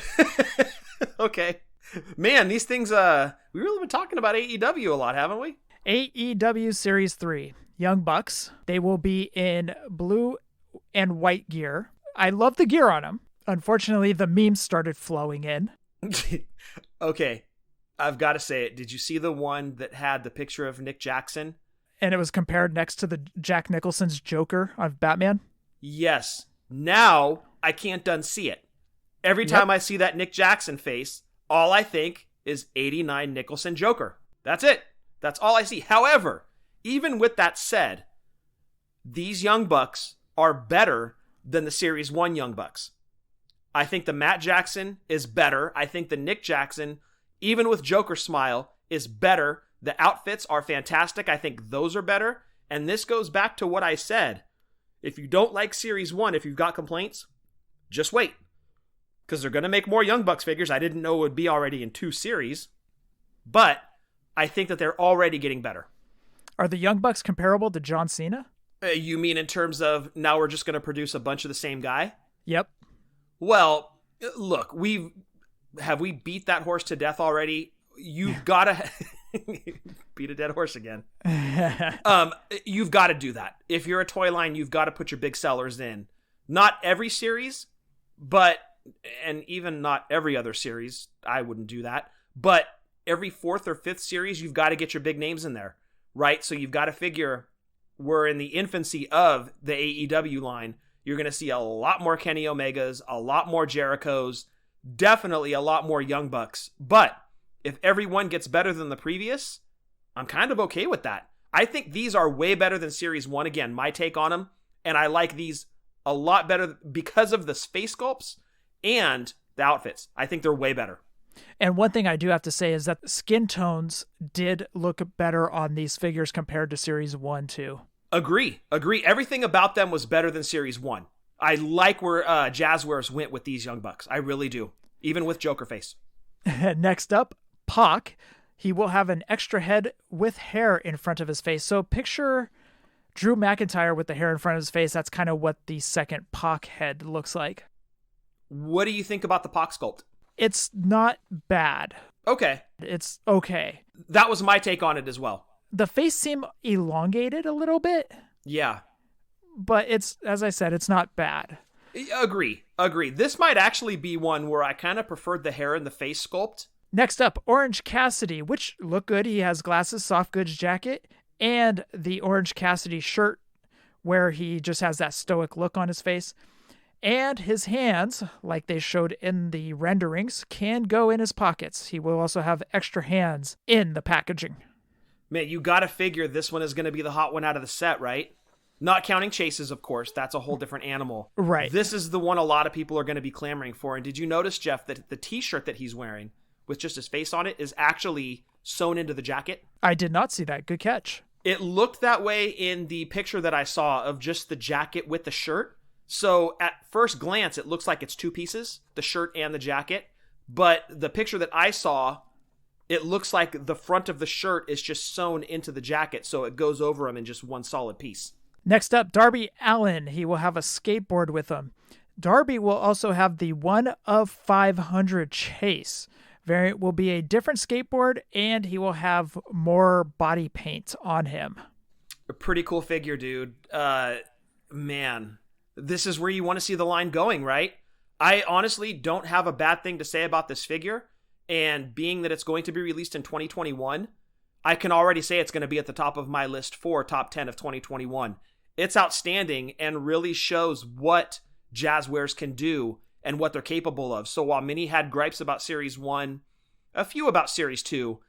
[SPEAKER 8] Okay. Man, these things, we really been talking about AEW a lot, haven't we?
[SPEAKER 7] AEW Series 3, Young Bucks. They will be in blue and white gear. I love the gear on them. Unfortunately, the memes started flowing in.
[SPEAKER 8] Okay, I've got to say it. Did you see the one that had the picture of Nick Jackson?
[SPEAKER 7] And it was compared next to the Jack Nicholson's Joker of Batman?
[SPEAKER 8] Yes. Now, I can't unsee it. Every time I see that Nick Jackson face, all I think is 89 Nicholson Joker. That's it. That's all I see. However, even with that said, these Young Bucks are better than the Series 1 Young Bucks. I think the Matt Jackson is better. I think the Nick Jackson, even with Joker smile, is better The outfits are fantastic. I think those are better. And this goes back to what I said. If you don't like Series 1, if you've got complaints, just wait. Because they're going to make more Young Bucks figures. I didn't know it would be already in 2 series. But I think that they're already getting better.
[SPEAKER 7] Are the Young Bucks comparable to John Cena?
[SPEAKER 8] You mean in terms of now we're just going to produce a bunch of the same guy?
[SPEAKER 7] Yep.
[SPEAKER 8] Well, look, have we beat that horse to death already? You've got to beat a dead horse again. You've got to do that. If you're a toy line, you've got to put your big sellers in. Not every series, and even not every other series. I wouldn't do that. But every 4th or 5th series, you've got to get your big names in there, right? So you've got to figure we're in the infancy of the AEW line. You're going to see a lot more Kenny Omegas, a lot more Jerichos, definitely a lot more Young Bucks. But if everyone gets better than the previous, I'm kind of okay with that. I think these are way better than Series 1. Again, my take on them. And I like these a lot better because of the face sculpts and the outfits. I think they're way better.
[SPEAKER 7] And one thing I do have to say is that skin tones did look better on these figures compared to Series 1, too.
[SPEAKER 8] Agree. Everything about them was better than Series 1. I like where Jazzwares went with these Young Bucks. I really do. Even with Joker face.
[SPEAKER 7] Next up, Pac. He will have an extra head with hair in front of his face. So picture Drew McIntyre with the hair in front of his face. That's kind of what the second Pac head looks like.
[SPEAKER 8] What do you think about the Pac sculpt?
[SPEAKER 7] It's not bad.
[SPEAKER 8] Okay.
[SPEAKER 7] It's okay.
[SPEAKER 8] That was my take on it as well.
[SPEAKER 7] The face seemed elongated a little bit.
[SPEAKER 8] Yeah.
[SPEAKER 7] But it's, as I said, it's not bad.
[SPEAKER 8] Agree. This might actually be one where I kind of preferred the hair and the face sculpt.
[SPEAKER 7] Next up, Orange Cassidy, which look good. He has glasses, soft goods jacket, and the Orange Cassidy shirt where he just has that stoic look on his face. And his hands, like they showed in the renderings, can go in his pockets. He will also have extra hands in the packaging.
[SPEAKER 8] Man, you got to figure this one is going to be the hot one out of the set, right? Not counting chases, of course. That's a whole different animal.
[SPEAKER 7] Right.
[SPEAKER 8] This is the one a lot of people are going to be clamoring for. And did you notice, Jeff, that the t-shirt that he's wearing with just his face on it is actually sewn into the jacket?
[SPEAKER 7] I did not see that. Good catch.
[SPEAKER 8] It looked that way in the picture that I saw of just the jacket with the shirt. So at first glance, it looks like it's 2 pieces, the shirt and the jacket. But the picture that I saw, it looks like the front of the shirt is just sewn into the jacket, so it goes over him in just one solid piece.
[SPEAKER 7] Next up, Darby Allin. He will have a skateboard with him. Darby will also have the 1 of 500 chase. Variant will be a different skateboard, and he will have more body paint on him.
[SPEAKER 8] A pretty cool figure, dude. Man, this is where you want to see the line going, right? I honestly don't have a bad thing to say about this figure, and being that it's going to be released in 2021, I can already say it's going to be at the top of my list for top 10 of 2021. It's outstanding and really shows what Jazzwares can do and what they're capable of. So while many had gripes about Series 1, a few about Series 2,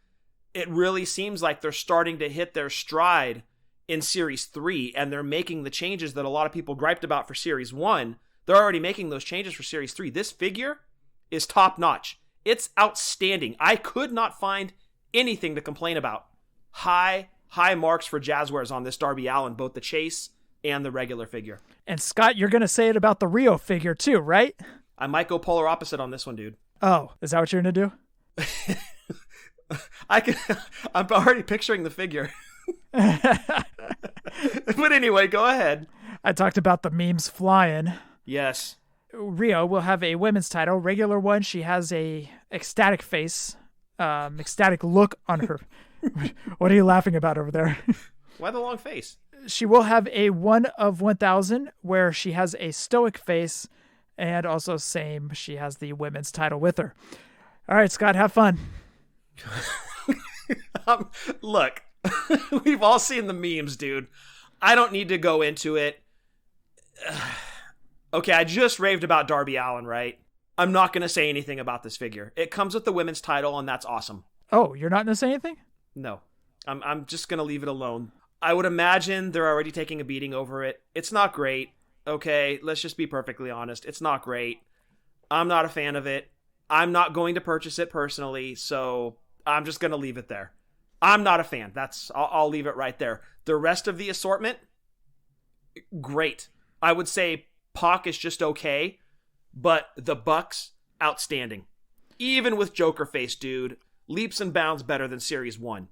[SPEAKER 8] it really seems like they're starting to hit their stride in Series 3, and they're making the changes that a lot of people griped about for Series 1. They're already making those changes for Series 3. This figure is top-notch. It's outstanding. I could not find anything to complain about. High marks for Jazzwares on this Darby Allin, both the chase and the regular figure.
[SPEAKER 7] And Scott, you're going to say it about the Riho figure too, right?
[SPEAKER 8] I might go polar opposite on this one, dude.
[SPEAKER 7] Oh, is that what you're going to do?
[SPEAKER 8] I'm already picturing the figure. But anyway, go ahead.
[SPEAKER 7] I talked about the memes flying.
[SPEAKER 8] Yes.
[SPEAKER 7] Riho will have a women's title. Regular one, she has a ecstatic face, ecstatic look on her. What are you laughing about over there?
[SPEAKER 8] Why the long face?
[SPEAKER 7] She will have a 1 of 1,000 where she has a stoic face, and also she has the women's title with her. All right, Scott, have fun.
[SPEAKER 8] Look, we've all seen the memes, dude. I don't need to go into it. Okay, I just raved about Darby Allin, right? I'm not going to say anything about this figure. It comes with the women's title, and that's awesome.
[SPEAKER 7] Oh, you're not going to say anything?
[SPEAKER 8] No. I'm just going to leave it alone. I would imagine they're already taking a beating over it. It's not great. Okay, let's just be perfectly honest. It's not great. I'm not a fan of it. I'm not going to purchase it personally, so I'm just going to leave it there. I'm not a fan. I'll leave it right there. The rest of the assortment, great. I would say Pac is just okay, but the Bucks, outstanding. Even with Joker face, dude, leaps and bounds better than Series 1.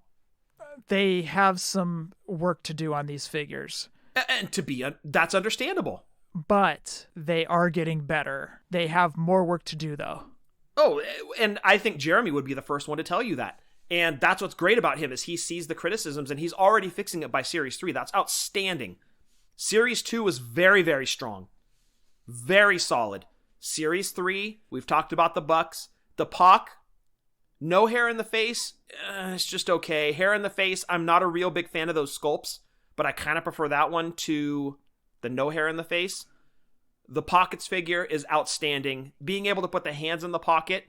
[SPEAKER 7] They have some work to do on these figures.
[SPEAKER 8] And that's understandable.
[SPEAKER 7] But they are getting better. They have more work to do, though.
[SPEAKER 8] Oh, and I think Jeremy would be the first one to tell you that. And that's what's great about him is he sees the criticisms and he's already fixing it by Series 3. That's outstanding. Series 2 was very, very strong. Very solid. Series 3, we've talked about the Bucks. The Pac, no hair in the face, it's just okay. Hair in the face, I'm not a real big fan of those sculpts, but I kind of prefer that one to the no hair in the face. The Pockets figure is outstanding. Being able to put the hands in the pocket,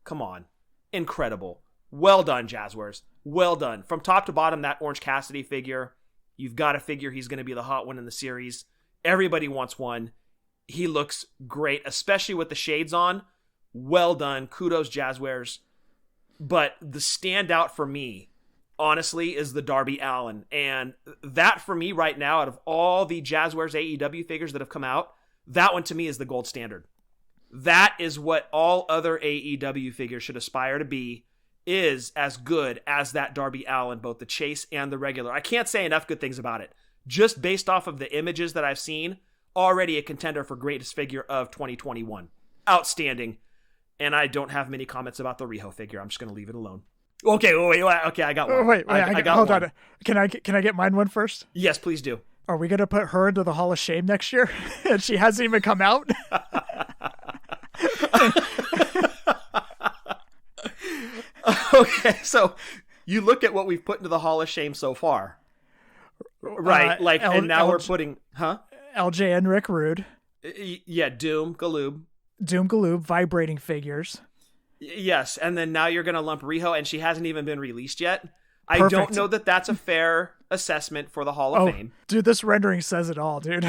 [SPEAKER 8] come on. Incredible. Well done, Jazzwares. Well done. From top to bottom, that Orange Cassidy figure, you've got to figure he's going to be the hot one in the series. Everybody wants one. He looks great, especially with the shades on. Well done. Kudos, Jazzwares. But the standout for me, honestly, is the Darby Allin. And that, for me, right now, out of all the Jazzwares AEW figures that have come out, that one, to me, is the gold standard. That is what all other AEW figures should aspire to be, is as good as that Darby Allin, both the Chase and the regular. I can't say enough good things about it. Just based off of the images that I've seen, already a contender for greatest figure of 2021. Outstanding. And I don't have many comments about the Riho figure. I'm just going to leave it alone. Okay, wait, okay, I got one.
[SPEAKER 7] Wait,
[SPEAKER 8] I got
[SPEAKER 7] hold
[SPEAKER 8] one.
[SPEAKER 7] on. Can I get mine one first?
[SPEAKER 8] Yes, please do.
[SPEAKER 7] Are we going to put her into the Hall of Shame next year? And she hasn't even come out?
[SPEAKER 8] Okay, so you look at what we've put into the Hall of Shame so far. Right, and now we're putting,
[SPEAKER 7] LJ and Rick Rude.
[SPEAKER 8] Yeah, Doom, Galoob,
[SPEAKER 7] vibrating figures.
[SPEAKER 8] Yes, and then now you're going to lump Riho, and she hasn't even been released yet.
[SPEAKER 7] Perfect.
[SPEAKER 8] I don't know that that's a fair assessment for the Hall of Fame.
[SPEAKER 7] Dude, this rendering says it all, dude.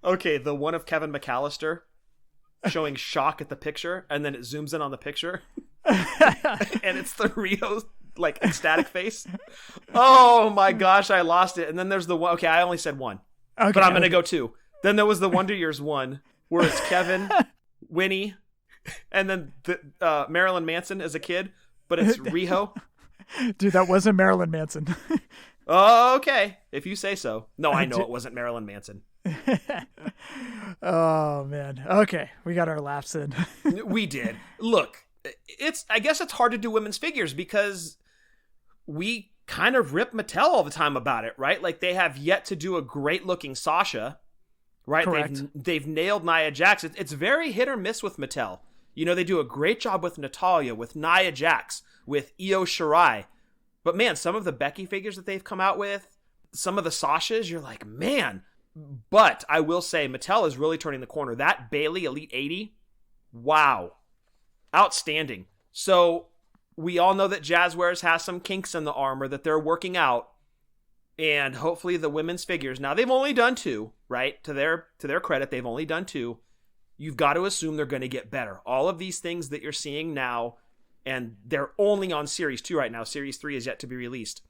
[SPEAKER 8] Okay, the one of Kevin McAllister showing shock at the picture, and then it zooms in on the picture, and it's the Riho, ecstatic face. Oh my gosh, I lost it. And then there's the one. Okay, I only said one, but I'm going to go two. Then there was the Wonder Years one, where it's Kevin, Winnie, and then the Marilyn Manson as a kid, but it's Riho.
[SPEAKER 7] Dude, that wasn't Marilyn Manson.
[SPEAKER 8] Oh, okay. If you say so. No, I know it wasn't Marilyn Manson.
[SPEAKER 7] Oh, man. Okay, we got our laughs in.
[SPEAKER 8] We did. Look, I guess it's hard to do women's figures because we kind of rip Mattel all the time about it, right? Like, they have yet to do a great-looking Sasha, right?
[SPEAKER 7] Correct.
[SPEAKER 8] They've nailed Nia Jax. It's very hit or miss with Mattel. You know, they do a great job with Natalya, with Nia Jax, with Io Shirai. But man, some of the Becky figures that they've come out with, some of the Sashas, you're like, man. But I will say, Mattel is really turning the corner. That Bayley Elite 80, wow. Outstanding. So we all know that Jazzwares has some kinks in the armor that they're working out. And hopefully the women's figures, now they've only done two, right? To their credit, they've only done two. You've got to assume they're going to get better. All of these things that you're seeing now, and they're only on Series 2 right now. Series 3 is yet to be released.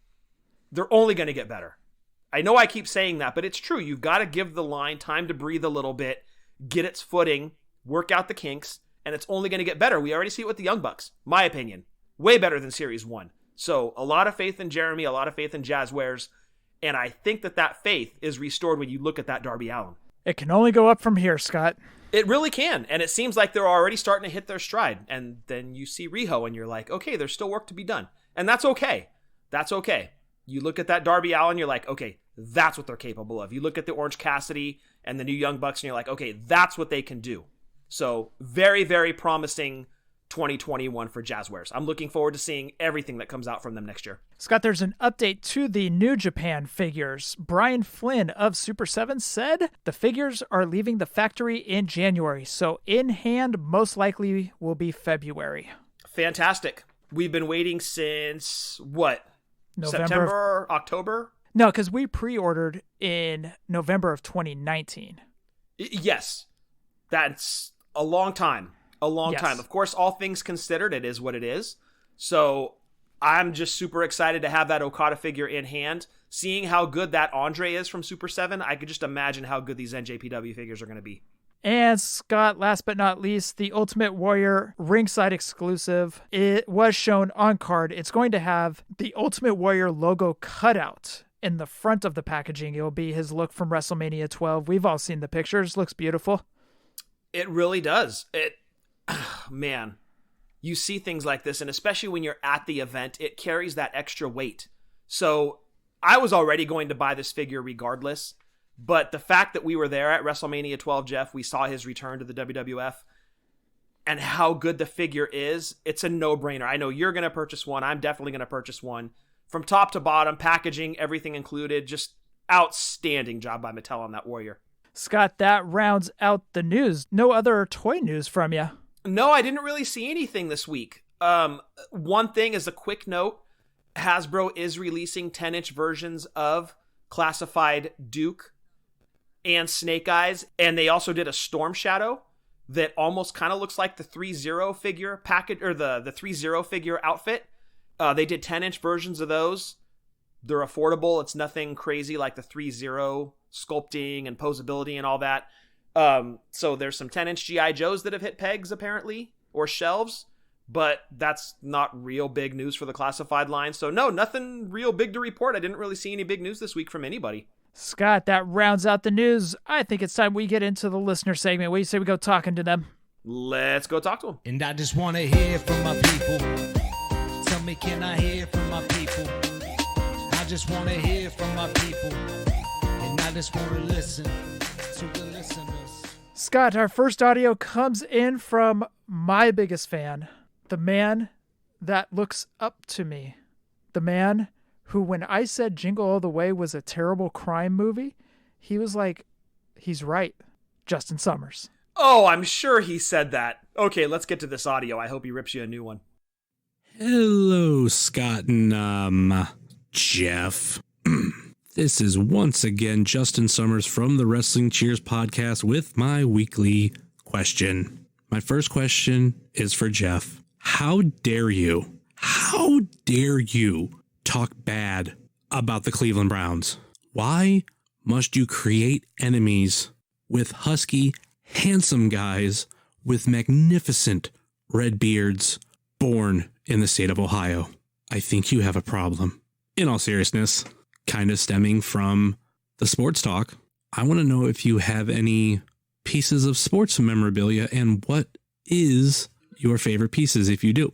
[SPEAKER 8] They're only going to get better. I know I keep saying that, but it's true. You've got to give the line time to breathe a little bit, get its footing, work out the kinks, and it's only going to get better. We already see it with the Young Bucks. My opinion. Way better than Series 1. So a lot of faith in Jeremy, a lot of faith in Jazzwares, and I think that faith is restored when you look at that Darby Allin.
[SPEAKER 7] It can only go up from here, Scott.
[SPEAKER 8] It really can, and it seems like they're already starting to hit their stride. And then you see Riho, and you're like, okay, there's still work to be done. And that's okay. That's okay. You look at that Darby Allin, you're like, okay, that's what they're capable of. You look at the Orange Cassidy and the new Young Bucks, and you're like, okay, that's what they can do. So very, very promising 2021 for Jazzwares. I'm looking forward to seeing everything that comes out from them next year.
[SPEAKER 7] Scott, there's an update to the New Japan figures. Brian Flynn of Super 7 said the figures are leaving the factory in January, so in hand most likely will be February.
[SPEAKER 8] Fantastic. We've been waiting since, what? September, October?
[SPEAKER 7] No, because we pre-ordered in November of 2019.
[SPEAKER 8] Yes. That's a long time. A long
[SPEAKER 7] Yes.
[SPEAKER 8] time. Of course, all things considered, it is what it is. So I'm just super excited to have that Okada figure in hand. Seeing how good that Andre is from Super 7, I could just imagine how good these NJPW figures are going to be.
[SPEAKER 7] And Scott, last but not least, the Ultimate Warrior ringside exclusive. It was shown on card. It's going to have the Ultimate Warrior logo cutout in the front of the packaging. It will be his look from WrestleMania 12. We've all seen the pictures. Looks beautiful.
[SPEAKER 8] It really does. Man, you see things like this, and especially when you're at the event, it carries that extra weight. So I was already going to buy this figure regardless. But the fact that we were there at WrestleMania 12, Jeff, we saw his return to the WWF, and how good the figure is, it's a no-brainer. I know you're going to purchase one. I'm definitely going to purchase one. From top to bottom, packaging, everything included, just outstanding job by Mattel on that Warrior.
[SPEAKER 7] Scott, that rounds out the news. No other toy news from you.
[SPEAKER 8] No, I didn't really see anything this week. One thing is a quick note. Hasbro is releasing 10-inch versions of Classified Duke and Snake Eyes, and they also did a Storm Shadow that almost kind of looks like the 3-0 figure package, or the 3-0 figure outfit. They did 10-inch versions of those. They're affordable. It's nothing crazy like the 3-0 sculpting and posability and all that. So there's some 10-inch G.I. Joes that have hit pegs apparently, or shelves, but that's not real big news for the classified line. So no, nothing real big to report. I didn't really see any big news this week from anybody.
[SPEAKER 7] Scott, that rounds out the news. I think it's time we get into the listener segment. What do you say we go talking to them?
[SPEAKER 8] Let's go talk to them.
[SPEAKER 10] And I just want to hear from my people. Tell me, can I hear from my people? I just want to hear from my people. And I just want to listen to the listeners.
[SPEAKER 7] Scott, our first audio comes in from my biggest fan, the man that looks up to me, the man who, when I said Jingle All the Way was a terrible crime movie, he was like, he's right. Justin Summers.
[SPEAKER 8] Oh, I'm sure he said that. Okay, let's get to this audio. I hope he rips you a new one.
[SPEAKER 11] Hello, Scott and, Jeff. This is once again Justin Summers from the Wrestling Cheers podcast with my weekly question. My first question is for Jeff. How dare you talk bad about the Cleveland Browns? Why must you create enemies with husky, handsome guys with magnificent red beards born in the state of Ohio? I think you have a problem. In all seriousness, kind of stemming from the sports talk, I want to know if you have any pieces of sports memorabilia and what is your favorite pieces if you do.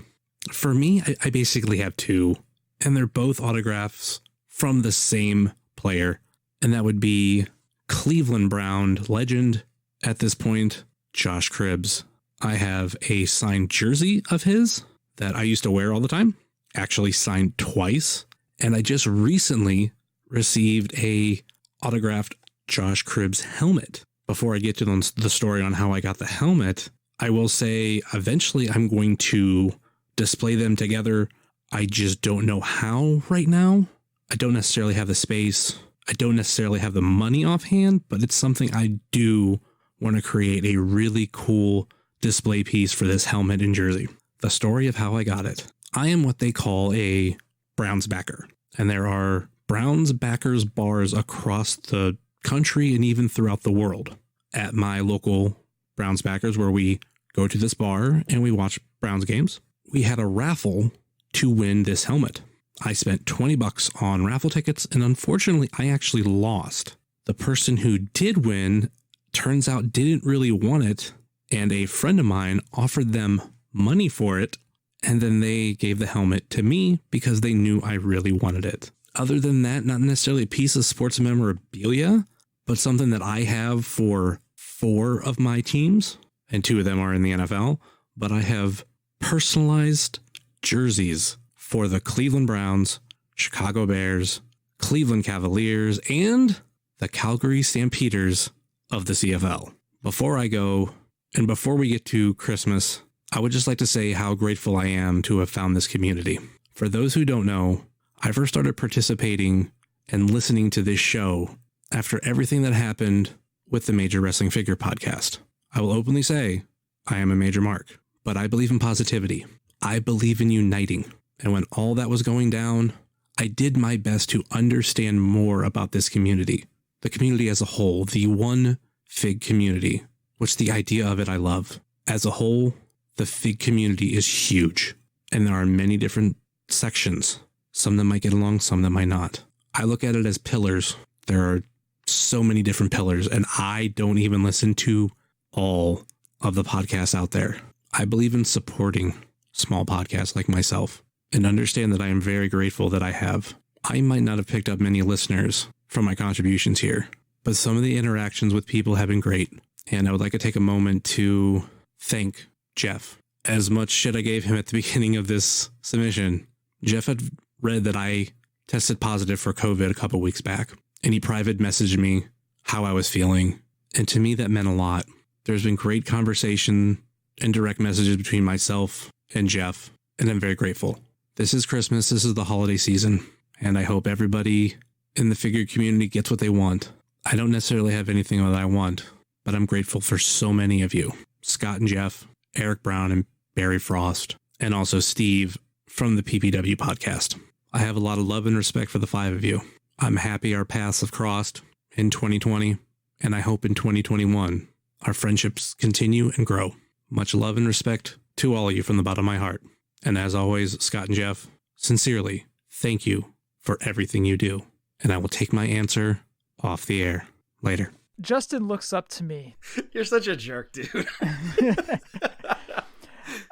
[SPEAKER 11] For me, I basically have two, and they're both autographs from the same player, and that would be Cleveland Brown legend at this point, Josh Cribbs. I have a signed jersey of his that I used to wear all the time, actually signed twice, and I just recently received a autographed Josh Cribbs helmet. Before I get to the story on how I got the helmet, I will say eventually I'm going to display them together. I just don't know how right now. I don't necessarily have the space. I don't necessarily have the money offhand, but it's something I do want to create a really cool display piece for this helmet and jersey. The story of how I got it. I am what they call a Browns backer, and there are Browns backers bars across the country and even throughout the world. At my local Browns backers, where we go to this bar and we watch Browns games, we had a raffle to win this helmet. I spent $20 on raffle tickets, and unfortunately, I actually lost. The person who did win, turns out, didn't really want it, and a friend of mine offered them money for it, and then they gave the helmet to me because they knew I really wanted it. Other than that, not necessarily a piece of sports memorabilia, but something that I have for 4 of my teams, and 2 of them are in the NFL, but I have personalized jerseys for the Cleveland Browns, Chicago Bears, Cleveland Cavaliers, and the Calgary Stampeders of the CFL. Before I go, and before we get to Christmas, I would just like to say how grateful I am to have found this community. For those who don't know, I first started participating and listening to this show after everything that happened with the Major Wrestling Figure podcast. I will openly say I am a major mark, but I believe in positivity. I believe in uniting. And when all that was going down, I did my best to understand more about this community, the community as a whole, the one Fig community, which the idea of it I love. As a whole, the Fig community is huge, and there are many different sections. Some that might get along, some that might not. I look at it as pillars. There are so many different pillars, and I don't even listen to all of the podcasts out there. I believe in supporting small podcasts like myself and understand that I am very grateful that I have. I might not have picked up many listeners from my contributions here, but some of the interactions with people have been great. And I would like to take a moment to thank Jeff. As much shit I gave him at the beginning of this submission, Jeff had read that I tested positive for COVID a couple weeks back, and he private messaged me how I was feeling. And to me, that meant a lot. There's been great conversation and direct messages between myself and Jeff, and I'm very grateful. This is Christmas. This is the holiday season, and I hope everybody in the figure community gets what they want. I don't necessarily have anything that I want, but I'm grateful for so many of you. Scott and Jeff, Eric Brown and Barry Frost, and also Steve from the PPW podcast. I have a lot of love and respect for the 5 of you. I'm happy our paths have crossed in 2020, and I hope in 2021 our friendships continue and grow. Much love and respect to all of you from the bottom of my heart. And as always, Scott and Jeff, sincerely, thank you for everything you do. And I will take my answer off the air later.
[SPEAKER 7] Justin looks up to me.
[SPEAKER 8] You're such a jerk, dude.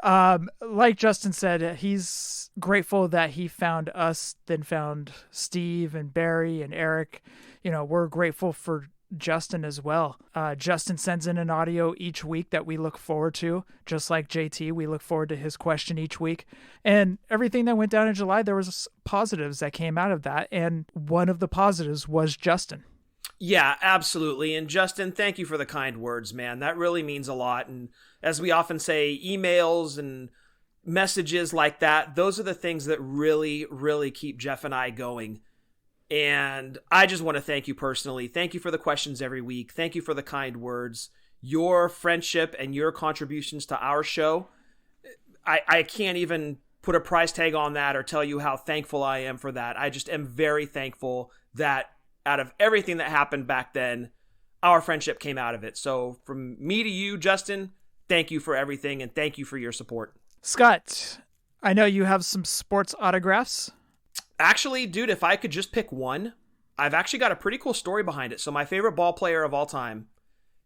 [SPEAKER 7] Like Justin said, he's grateful that he found us, then found Steve and Barry and Eric. You know, we're grateful for Justin as well. Justin sends in an audio each week that we look forward to, just like JT. We look forward to his question each week. And everything that went down in July, there was positives that came out of that. And one of the positives was Justin.
[SPEAKER 8] Yeah, absolutely. And Justin, thank you for the kind words, man. That really means a lot. And as we often say, emails and messages like that, those are the things that really, really keep Jeff and I going. And I just want to thank you personally. Thank you for the questions every week. Thank you for the kind words. Your friendship and your contributions to our show, I can't even put a price tag on that or tell you how thankful I am for that. I just am very thankful that out of everything that happened back then, our friendship came out of it. So from me to you, Justin, thank you for everything and thank you for your support.
[SPEAKER 7] Scott, I know you have some sports autographs.
[SPEAKER 8] Actually, dude, if I could just pick one, I've actually got a pretty cool story behind it. So my favorite ball player of all time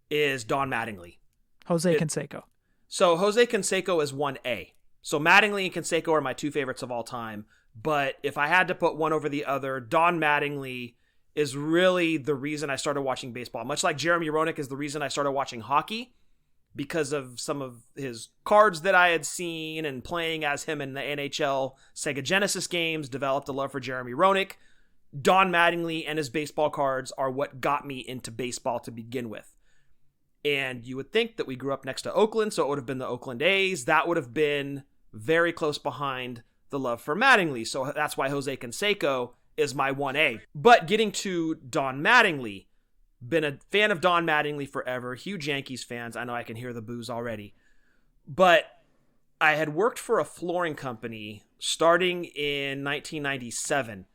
[SPEAKER 8] is Don Mattingly.
[SPEAKER 7] Jose Canseco.
[SPEAKER 8] So Jose Canseco is 1A. So Mattingly and Canseco are my 2 favorites of all time. But if I had to put one over the other, Don Mattingly is really the reason I started watching baseball. Much like Jeremy Roenick is the reason I started watching hockey, because of some of his cards that I had seen and playing as him in the NHL Sega Genesis games, developed a love for Jeremy Roenick. Don Mattingly and his baseball cards are what got me into baseball to begin with. And you would think that we grew up next to Oakland, so it would have been the Oakland A's. That would have been very close behind the love for Mattingly. So that's why Jose Canseco is my 1A. But getting to Don Mattingly, been a fan of Don Mattingly forever, huge Yankees fans. I know I can hear the boos already. But I had worked for a flooring company starting in 1997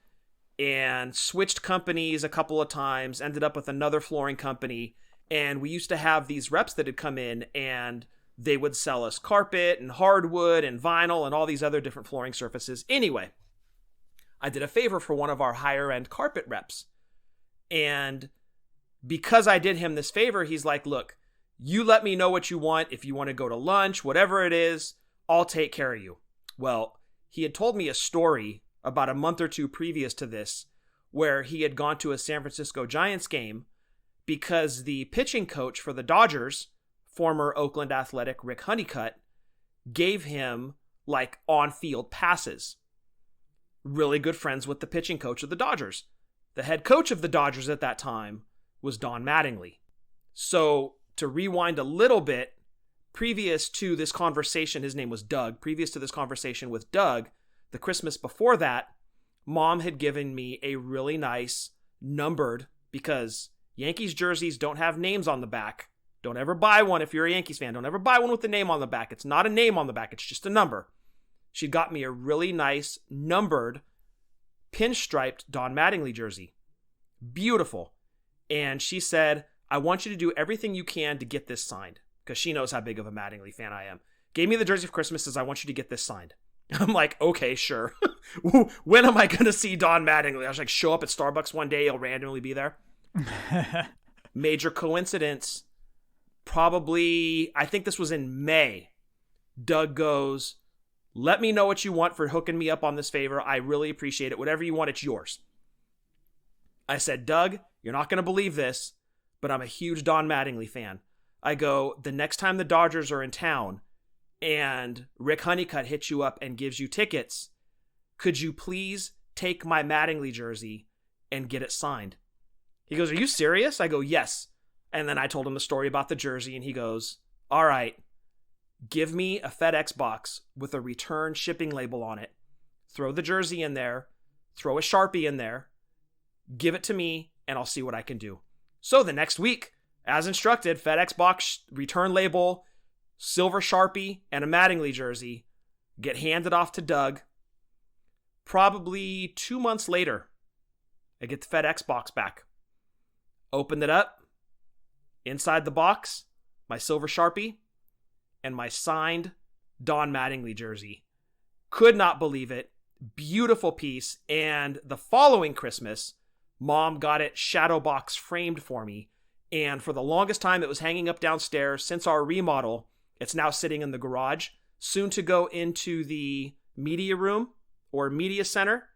[SPEAKER 8] and switched companies a couple of times, ended up with another flooring company. And we used to have these reps that had come in and they would sell us carpet and hardwood and vinyl and all these other different flooring surfaces. Anyway, I did a favor for one of our higher end carpet reps. And because I did him this favor, he's like, look, you let me know what you want. If you want to go to lunch, whatever it is, I'll take care of you. Well, he had told me a story about a month or two previous to this where he had gone to a San Francisco Giants game because the pitching coach for the Dodgers, former Oakland Athletic Rick Honeycutt, gave him like on-field passes. Really good friends with the pitching coach of the Dodgers. The head coach of the Dodgers at that time was Don Mattingly. So to rewind a little bit, previous to this conversation, his name was Doug. Previous to this conversation with Doug, the Christmas before that, Mom had given me a really nice numbered, because Yankees jerseys don't have names on the back. Don't ever buy one if you're a Yankees fan. Don't ever buy one with the name on the back. It's not a name on the back. It's just a number. she got me a really nice numbered pinstriped Don Mattingly jersey. Beautiful. And she said, I want you to do everything you can to get this signed, because she knows how big of a Mattingly fan I am. Gave me the jersey for Christmas, says, I want you to get this signed. I'm like, okay, sure. When am I going to see Don Mattingly? I was like, show up at Starbucks one day, he'll randomly be there. Major coincidence. Probably, I think this was in May. Doug goes, let me know what you want for hooking me up on this favor. I really appreciate it. Whatever you want, it's yours. I said, Doug, you're not going to believe this, but I'm a huge Don Mattingly fan. I go, the next time the Dodgers are in town and Rick Honeycutt hits you up and gives you tickets, could you please take my Mattingly jersey and get it signed? He goes, are you serious? I go, yes. And then I told him the story about the jersey, and he goes, all right, give me a FedEx box with a return shipping label on it. Throw the jersey in there, throw a Sharpie in there, give it to me, and I'll see what I can do. So the next week, as instructed, FedEx box, return label, silver Sharpie, and a Mattingly jersey get handed off to Doug. Probably 2 months later, I get the FedEx box back. Opened it up. Inside the box, my silver Sharpie and my signed Don Mattingly jersey. Could not believe it. Beautiful piece. And the following Christmas, Mom got it shadow box framed for me. And for the longest time, it was hanging up downstairs. Since our remodel, it's now sitting in the garage. Soon to go into the media room or media center.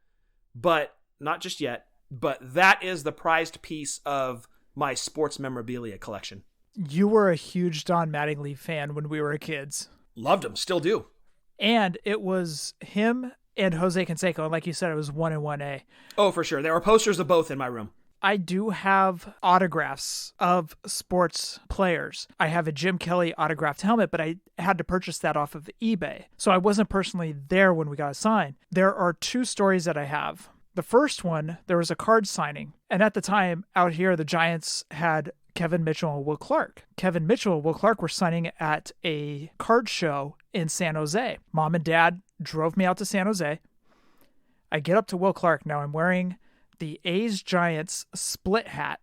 [SPEAKER 8] But not just yet. But that is the prized piece of my sports memorabilia collection.
[SPEAKER 7] You were a huge Don Mattingly fan when we were kids.
[SPEAKER 8] Loved him, still do.
[SPEAKER 7] And it was him and Jose Canseco. And like you said, it was 1 and 1A.
[SPEAKER 8] Oh, for sure. There were posters of both in my room.
[SPEAKER 7] I do have autographs of sports players. I have a Jim Kelly autographed helmet, but I had to purchase that off of eBay. So I wasn't personally there when we got a sign. There are 2 stories that I have. The first one, there was a card signing. And at the time, out here, the Giants had Kevin Mitchell and Will Clark. Kevin Mitchell and Will Clark were signing at a card show in San Jose. Mom and Dad drove me out to San Jose. I get up to Will Clark. Now I'm wearing the A's Giants split hat.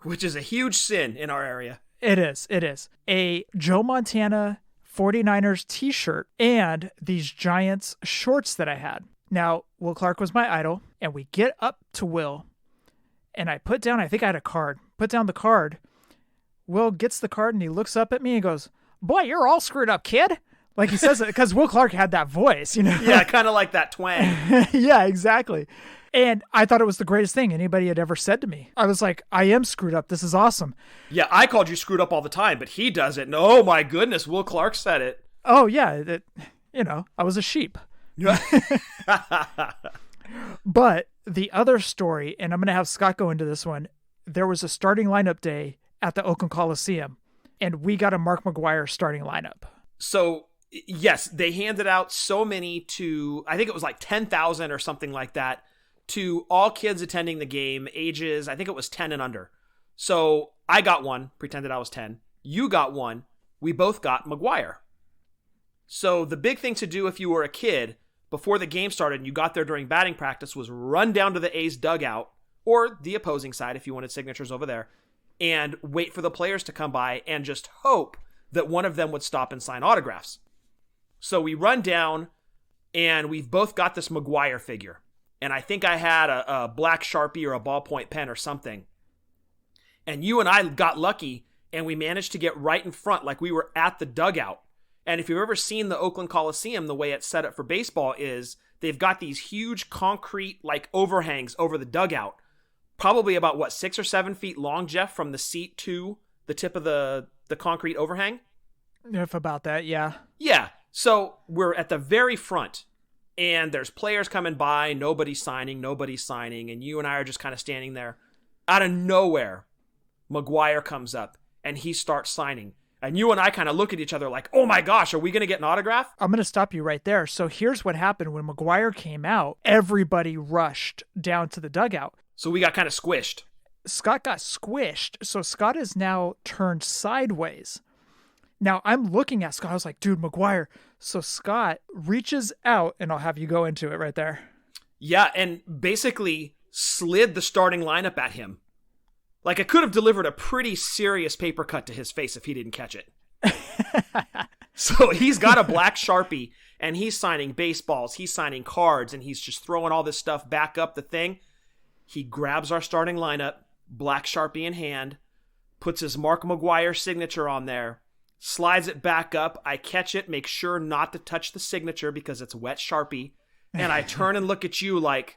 [SPEAKER 8] Which is a huge sin in our area.
[SPEAKER 7] It is. It is. A Joe Montana 49ers t-shirt and these Giants shorts that I had. Now, Will Clark was my idol, and we get up to Will, and I put down, I think I had a card, put down the card. Will gets the card, and he looks up at me and goes, boy, you're all screwed up, kid. Like he says it, because Will Clark had that voice, you know?
[SPEAKER 8] Yeah, kind of like that twang.
[SPEAKER 7] Yeah, exactly. And I thought it was the greatest thing anybody had ever said to me. I was like, I am screwed up. This is awesome.
[SPEAKER 8] Yeah, I called you screwed up all the time, but he does it. And oh my goodness, Will Clark said it.
[SPEAKER 7] Oh, yeah. I was a sheep. But the other story, and I'm going to have Scott go into this one, there was a starting lineup day at the Oakland Coliseum, and we got a Mark McGwire starting lineup.
[SPEAKER 8] So, yes, they handed out so many to, I think it was like 10,000 or something like that, to all kids attending the game, ages, I think it was 10 and under. So I got one, pretended I was 10. You got one. We both got McGwire. So the big thing to do if you were a kid before the game started and you got there during batting practice was run down to the A's dugout or the opposing side if you wanted signatures over there and wait for the players to come by and just hope that one of them would stop and sign autographs. So we run down and we've both got this McGwire figure. And I think I had a black Sharpie or a ballpoint pen or something. And you and I got lucky and we managed to get right in front like we were at the dugout. And if you've ever seen the Oakland Coliseum, the way it's set up for baseball is they've got these huge concrete like overhangs over the dugout. Probably about 6 or 7 feet long, Jeff, from the seat to the tip of the concrete overhang?
[SPEAKER 7] If about that, yeah.
[SPEAKER 8] Yeah. So we're at the very front and there's players coming by, nobody's signing, and you and I are just kind of standing there. Out of nowhere, McGwire comes up and he starts signing. And you and I kind of look at each other like, oh my gosh, are we going to get an autograph?
[SPEAKER 7] I'm going to stop you right there. So here's what happened when McGwire came out. Everybody rushed down to the dugout.
[SPEAKER 8] So we got kind of squished.
[SPEAKER 7] Scott got squished. So Scott is now turned sideways. Now I'm looking at Scott. I was like, dude, McGuire. So Scott reaches out, and I'll have you go into it right there.
[SPEAKER 8] Yeah, and basically slid the starting lineup at him. Like, it could have delivered a pretty serious paper cut to his face if he didn't catch it. So he's got a black Sharpie, and he's signing baseballs, he's signing cards, and he's just throwing all this stuff back up the thing. He grabs our starting lineup, black Sharpie in hand, puts his Mark McGuire signature on there, slides it back up. I catch it, make sure not to touch the signature because it's wet Sharpie. And I turn and look at you like,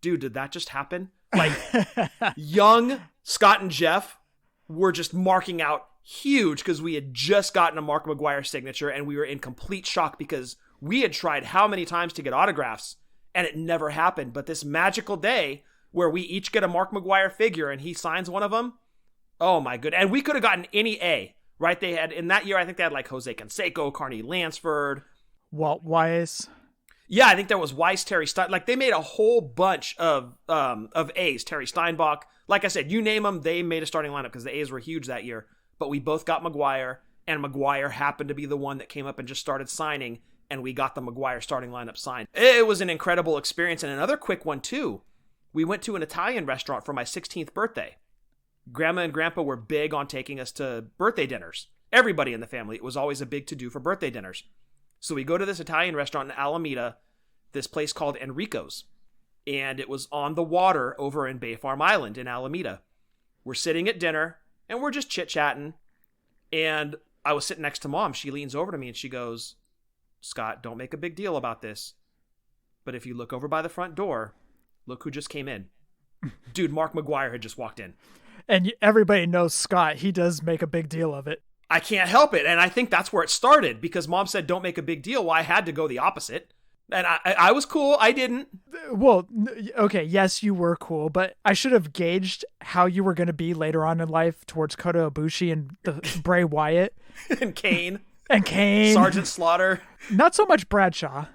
[SPEAKER 8] dude, did that just happen? Like, young Scott and Jeff were just marking out huge because we had just gotten a Mark McGuire signature, and we were in complete shock because we had tried how many times to get autographs and it never happened. But this magical day where we each get a Mark McGuire figure and he signs one of them, oh my good. And we could have gotten any A, right? They had, in that year, I think they had like Jose Canseco, Carney Lansford,
[SPEAKER 7] Walt Weiss.
[SPEAKER 8] Yeah, I think there was Weiss, Terry Stein. Like, they made a whole bunch of A's. Terry Steinbach. Like I said, you name them, they made a starting lineup because the A's were huge that year. But we both got McGuire, and McGuire happened to be the one that came up and just started signing, and we got the McGuire starting lineup signed. It was an incredible experience. And another quick one, too. We went to an Italian restaurant for my 16th birthday. Grandma and Grandpa were big on taking us to birthday dinners. Everybody in the family. It was always a big to-do for birthday dinners. So we go to this Italian restaurant in Alameda, this place called Enrico's, and it was on the water over in Bay Farm Island in Alameda. We're sitting at dinner, and we're just chit-chatting, and I was sitting next to Mom. She leans over to me, and she goes, Scott, don't make a big deal about this, but if you look over by the front door, look who just came in. Dude, Mark McGuire had just walked in.
[SPEAKER 7] And everybody knows Scott. He does make a big deal of it.
[SPEAKER 8] I can't help it. And I think that's where it started because Mom said, don't make a big deal. Well, I had to go the opposite. And I was cool. I didn't.
[SPEAKER 7] Well, okay. Yes, you were cool, but I should have gauged how you were going to be later on in life towards Kota Ibushi and Bray Wyatt.
[SPEAKER 8] And Kane.
[SPEAKER 7] Sergeant
[SPEAKER 8] Slaughter.
[SPEAKER 7] Not so much Bradshaw.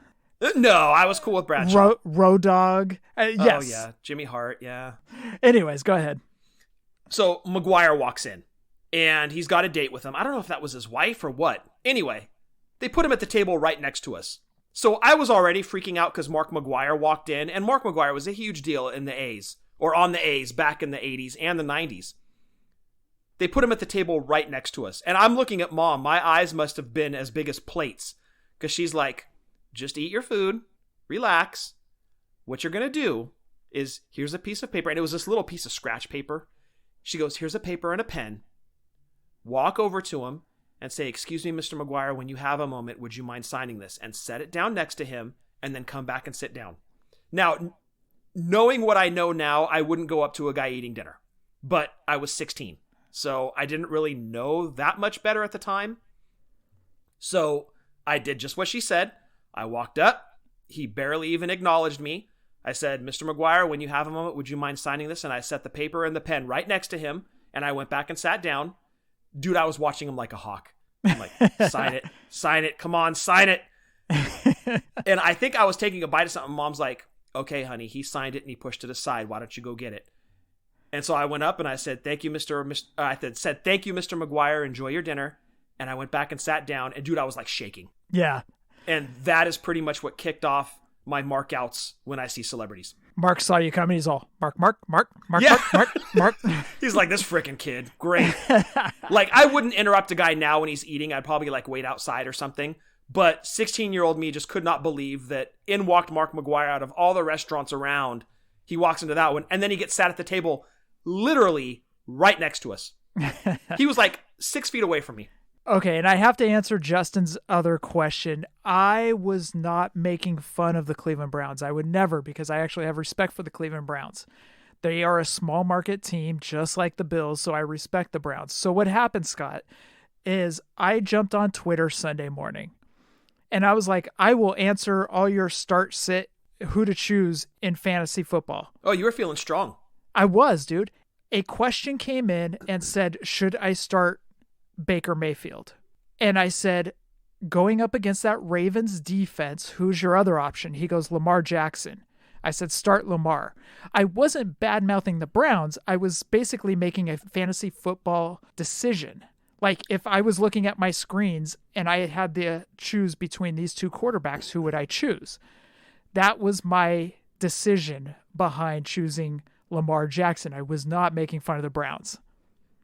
[SPEAKER 8] No, I was cool with Bradshaw.
[SPEAKER 7] Road Dogg. Yes.
[SPEAKER 8] Oh, yeah. Jimmy Hart. Yeah.
[SPEAKER 7] Anyways, go ahead.
[SPEAKER 8] So McGuire walks in. And he's got a date with him. I don't know if that was his wife or what. Anyway, they put him at the table right next to us. So I was already freaking out because Mark McGuire walked in. And Mark McGuire was a huge deal in the A's. Or on the A's back in the 80s and the 90s. They put him at the table right next to us. And I'm looking at Mom. My eyes must have been as big as plates. Because she's like, just eat your food. Relax. What you're going to do is, here's a piece of paper. And it was this little piece of scratch paper. She goes, here's a paper and a pen. Walk over to him and say, excuse me, Mr. McGuire, when you have a moment, would you mind signing this? And set it down next to him and then come back and sit down. Now, knowing what I know now, I wouldn't go up to a guy eating dinner. But I was 16, so I didn't really know that much better at the time. So I did just what she said. I walked up. He barely even acknowledged me. I said, Mr. McGuire, when you have a moment, would you mind signing this? And I set the paper and the pen right next to him, and I went back and sat down. Dude, I was watching him like a hawk. I'm like, sign it, come on, sign it. And I think I was taking a bite of something. Mom's like, okay, honey, he signed it and he pushed it aside. Why don't you go get it? And so I went up and I said, thank you, Mr. McGuire. Enjoy your dinner. And I went back and sat down. And dude, I was like shaking.
[SPEAKER 7] Yeah.
[SPEAKER 8] And that is pretty much what kicked off my mark outs when I see celebrities.
[SPEAKER 7] Mark saw you coming. He's all, Mark.
[SPEAKER 8] Yeah.
[SPEAKER 7] Mark.
[SPEAKER 8] He's like, this freaking kid. Great. Like, I wouldn't interrupt a guy now when he's eating. I'd probably like wait outside or something. But 16-year-old me just could not believe that in walked Mark McGuire out of all the restaurants around. He walks into that one. And then he gets sat at the table literally right next to us. He was like 6 feet away from me.
[SPEAKER 7] Okay, and I have to answer Justin's other question. I was not making fun of the Cleveland Browns. I would never, because I actually have respect for the Cleveland Browns. They are a small market team, just like the Bills, so I respect the Browns. So what happened, Scott, is I jumped on Twitter Sunday morning, and I was like, I will answer all your start, sit, who to choose in fantasy football.
[SPEAKER 8] Oh, you were feeling strong.
[SPEAKER 7] I was, dude. A question came in and said, should I start Baker Mayfield? And I said, going up against that Ravens defense, who's your other option? He goes, Lamar Jackson. I said, start Lamar. I wasn't bad-mouthing the Browns. I was basically making a fantasy football decision. Like, if I was looking at my screens and I had to choose between these two quarterbacks, who would I choose? That was my decision behind choosing Lamar Jackson. I was not making fun of the Browns.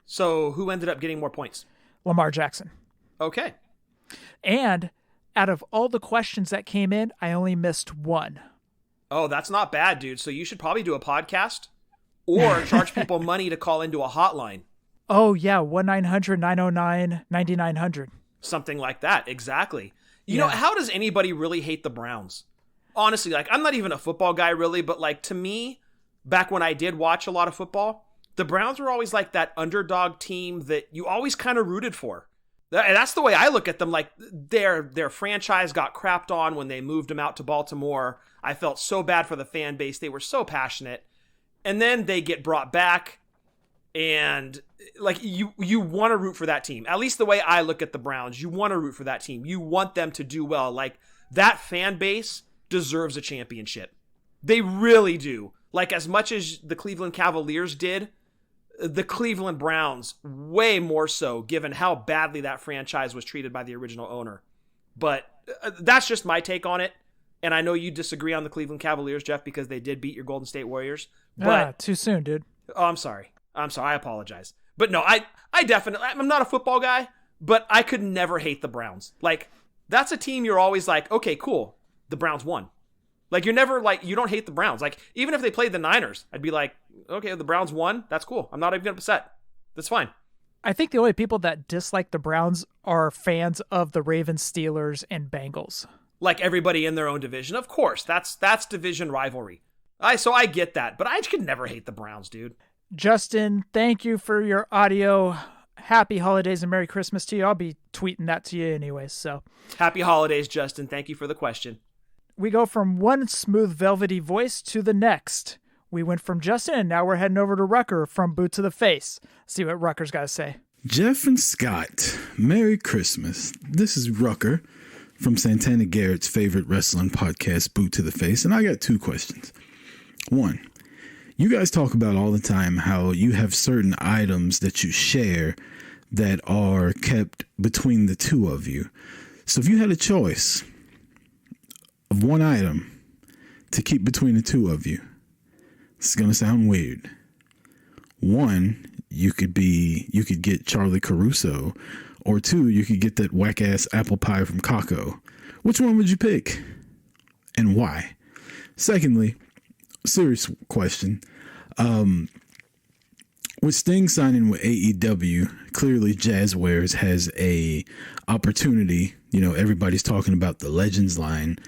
[SPEAKER 8] So who ended up getting more points?
[SPEAKER 7] Lamar Jackson.
[SPEAKER 8] Okay.
[SPEAKER 7] And out of all the questions that came in, I only missed one.
[SPEAKER 8] Oh, that's not bad, dude. So you should probably do a podcast or charge people money to call into a hotline.
[SPEAKER 7] Oh, yeah. 1-900-909-9900.
[SPEAKER 8] Something like that. Exactly. You know, how does anybody really hate the Browns? Honestly, like, I'm not even a football guy, really, but, like, to me, back when I did watch a lot of football, the Browns were always like that underdog team that you always kind of rooted for. And that's the way I look at them. Like, their franchise got crapped on when they moved them out to Baltimore. I felt so bad for the fan base. They were so passionate. And then they get brought back, and like, you want to root for that team. At least the way I look at the Browns, you want to root for that team. You want them to do well. Like, that fan base deserves a championship. They really do. Like, as much as the Cleveland Cavaliers did, the Cleveland Browns way more so, given how badly that franchise was treated by the original owner. But that's just my take on it. And I know you disagree on the Cleveland Cavaliers, Jeff, because they did beat your Golden State Warriors. But
[SPEAKER 7] too soon, dude.
[SPEAKER 8] Oh, I'm sorry. I apologize. But no, I definitely, I'm not a football guy, but I could never hate the Browns. Like, that's a team you're always like, okay, cool. The Browns won. Like, you're never like, you don't hate the Browns. Like, even if they played the Niners, I'd be like, okay, the Browns won. That's cool. I'm not even upset. That's fine.
[SPEAKER 7] I think the only people that dislike the Browns are fans of the Ravens, Steelers, and Bengals.
[SPEAKER 8] Like everybody in their own division. Of course, that's division rivalry. So I get that, but I could never hate the Browns, dude.
[SPEAKER 7] Justin, thank you for your audio. Happy holidays and Merry Christmas to you. I'll be tweeting that to you anyways, so.
[SPEAKER 8] Happy holidays, Justin. Thank you for the question.
[SPEAKER 7] We go from one smooth, velvety voice to the next. We went from Justin, and now we're heading over to Rucker from Boot to the Face. See what Rucker's got to say.
[SPEAKER 12] Jeff and Scott, Merry Christmas. This is Rucker from Santana Garrett's favorite wrestling podcast, Boot to the Face, and I got two questions. One, you guys talk about all the time how you have certain items that you share that are kept between the two of you. So if you had a choice of one item to keep between the two of you, it's going to sound weird. One, you could get Charlie Caruso, or two, you could get that whack-ass apple pie from Kako. Which one would you pick? And why? Secondly, serious question. With Sting signing with AEW, clearly Jazzware has a opportunity. You know, everybody's talking about the Legends line.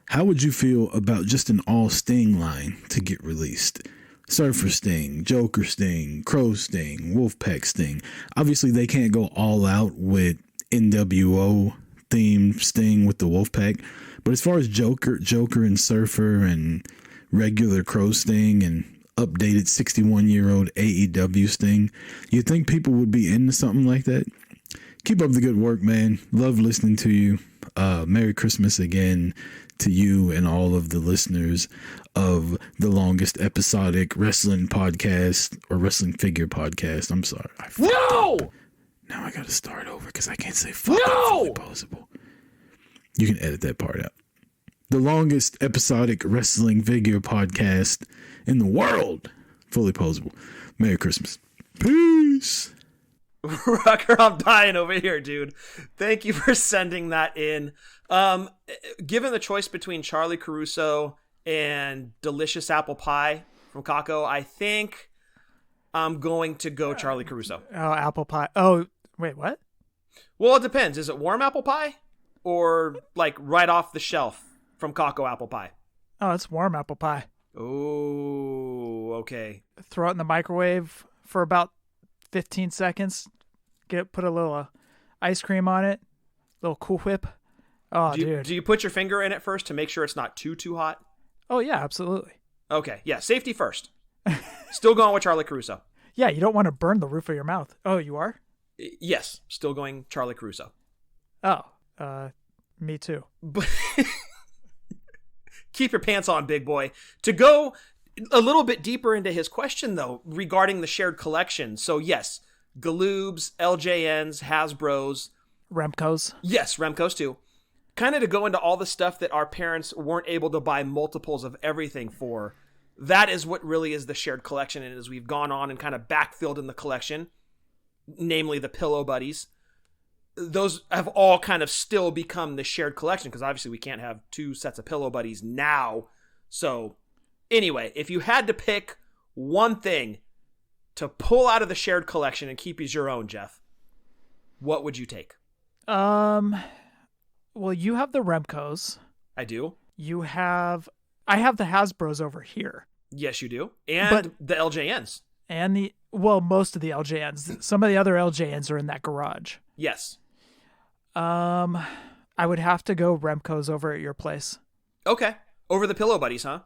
[SPEAKER 12] How would you feel about just an all Sting line to get released? Surfer Sting, Joker Sting, Crow Sting, Wolfpack Sting. Obviously, they can't go all out with NWO themed Sting with the Wolfpack. But as far as Joker and Surfer and regular Crow Sting and updated 61-year-old AEW Sting, you think people would be into something like that? Keep up the good work, man. Love listening to you. Merry Christmas again to you and all of the listeners of the longest episodic wrestling podcast or wrestling figure podcast. I'm sorry.
[SPEAKER 1] No!
[SPEAKER 12] Now I got to start over because I can't say fuck Fullyposeable. You can edit that part out. The longest episodic wrestling figure podcast in the world. Fullyposeable. Merry Christmas. Peace.
[SPEAKER 8] Rucker, I'm dying over here, dude. Thank you for sending that in. Given the choice between Charlie Caruso and delicious apple pie from Kako, I think I'm going to go Charlie Caruso.
[SPEAKER 7] Oh, apple pie. Oh, wait, what?
[SPEAKER 8] Well, it depends. Is it warm apple pie or like right off the shelf from Kako apple pie?
[SPEAKER 7] Oh, it's warm apple pie.
[SPEAKER 8] Oh, okay.
[SPEAKER 7] Throw it in the microwave for about 15 seconds. Put a little ice cream on it. Little Cool Whip. Oh, dude.
[SPEAKER 8] Do you put your finger in it first to make sure it's not too hot?
[SPEAKER 7] Oh, yeah, absolutely.
[SPEAKER 8] Okay, yeah, safety first. Still going with Charlie Caruso.
[SPEAKER 7] Yeah, you don't want to burn the roof of your mouth. Oh, you are?
[SPEAKER 8] Yes, still going Charlie Caruso.
[SPEAKER 7] Oh, me too.
[SPEAKER 8] Keep your pants on, big boy. To go a little bit deeper into his question, though, regarding the shared collection. So, yes, Galoobs, LJNs, Hasbros.
[SPEAKER 7] Remco's.
[SPEAKER 8] Yes, Remco's too. Kind of to go into all the stuff that our parents weren't able to buy multiples of everything for. That is what really is the shared collection. And as we've gone on and kind of backfilled in the collection, namely the Pillow Buddies, those have all kind of still become the shared collection because obviously we can't have 2 sets of Pillow Buddies now. So anyway, if you had to pick one thing to pull out of the shared collection and keep as your own, Jeff, what would you take?
[SPEAKER 7] Well, you have the Remco's.
[SPEAKER 8] I do.
[SPEAKER 7] I have the Hasbros over here.
[SPEAKER 8] Yes, you do. And the LJNs.
[SPEAKER 7] And most of the LJNs. Some of the other LJNs are in that garage.
[SPEAKER 8] Yes.
[SPEAKER 7] I would have to go Remco's over at your place.
[SPEAKER 8] Okay. Over the Pillow Buddies, huh?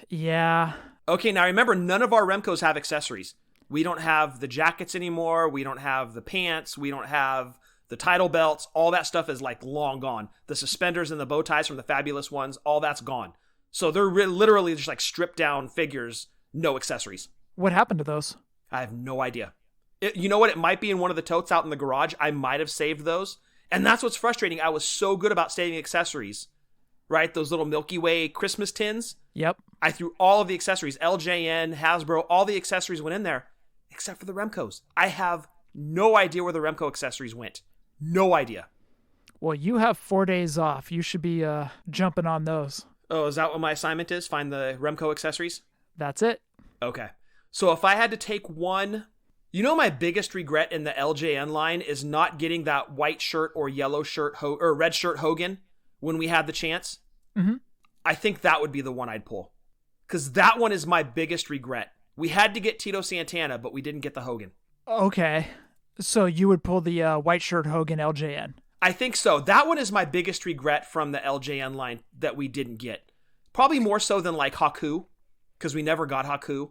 [SPEAKER 7] Yeah.
[SPEAKER 8] Okay, now remember, none of our Remco's have accessories. We don't have the jackets anymore. We don't have the pants. We don't have the title belts. All that stuff is like long gone. The suspenders and the bow ties from the Fabulous ones, all that's gone. So they're literally just like stripped down figures, no accessories.
[SPEAKER 7] What happened to those?
[SPEAKER 8] I have no idea. You know what? It might be in one of the totes out in the garage. I might have saved those. And that's what's frustrating. I was so good about saving accessories, right? Those little Milky Way Christmas tins.
[SPEAKER 7] Yep.
[SPEAKER 8] I threw all of the accessories, LJN, Hasbro, all the accessories went in there, except for the Remco's. I have no idea where the Remco accessories went. No idea.
[SPEAKER 7] Well, you have 4 days off. You should be jumping on those.
[SPEAKER 8] Oh, is that what my assignment is? Find the Remco accessories?
[SPEAKER 7] That's it.
[SPEAKER 8] Okay. So if I had to take one, my biggest regret in the LJN line is not getting that white shirt or yellow shirt or red shirt Hogan when we had the chance.
[SPEAKER 7] Mm-hmm.
[SPEAKER 8] I think that would be the one I'd pull. Because that one is my biggest regret. We had to get Tito Santana, but we didn't get the Hogan.
[SPEAKER 7] Okay. So you would pull the white shirt Hogan LJN.
[SPEAKER 8] I think so. That one is my biggest regret from the LJN line that we didn't get. Probably more so than like Haku, because we never got Haku.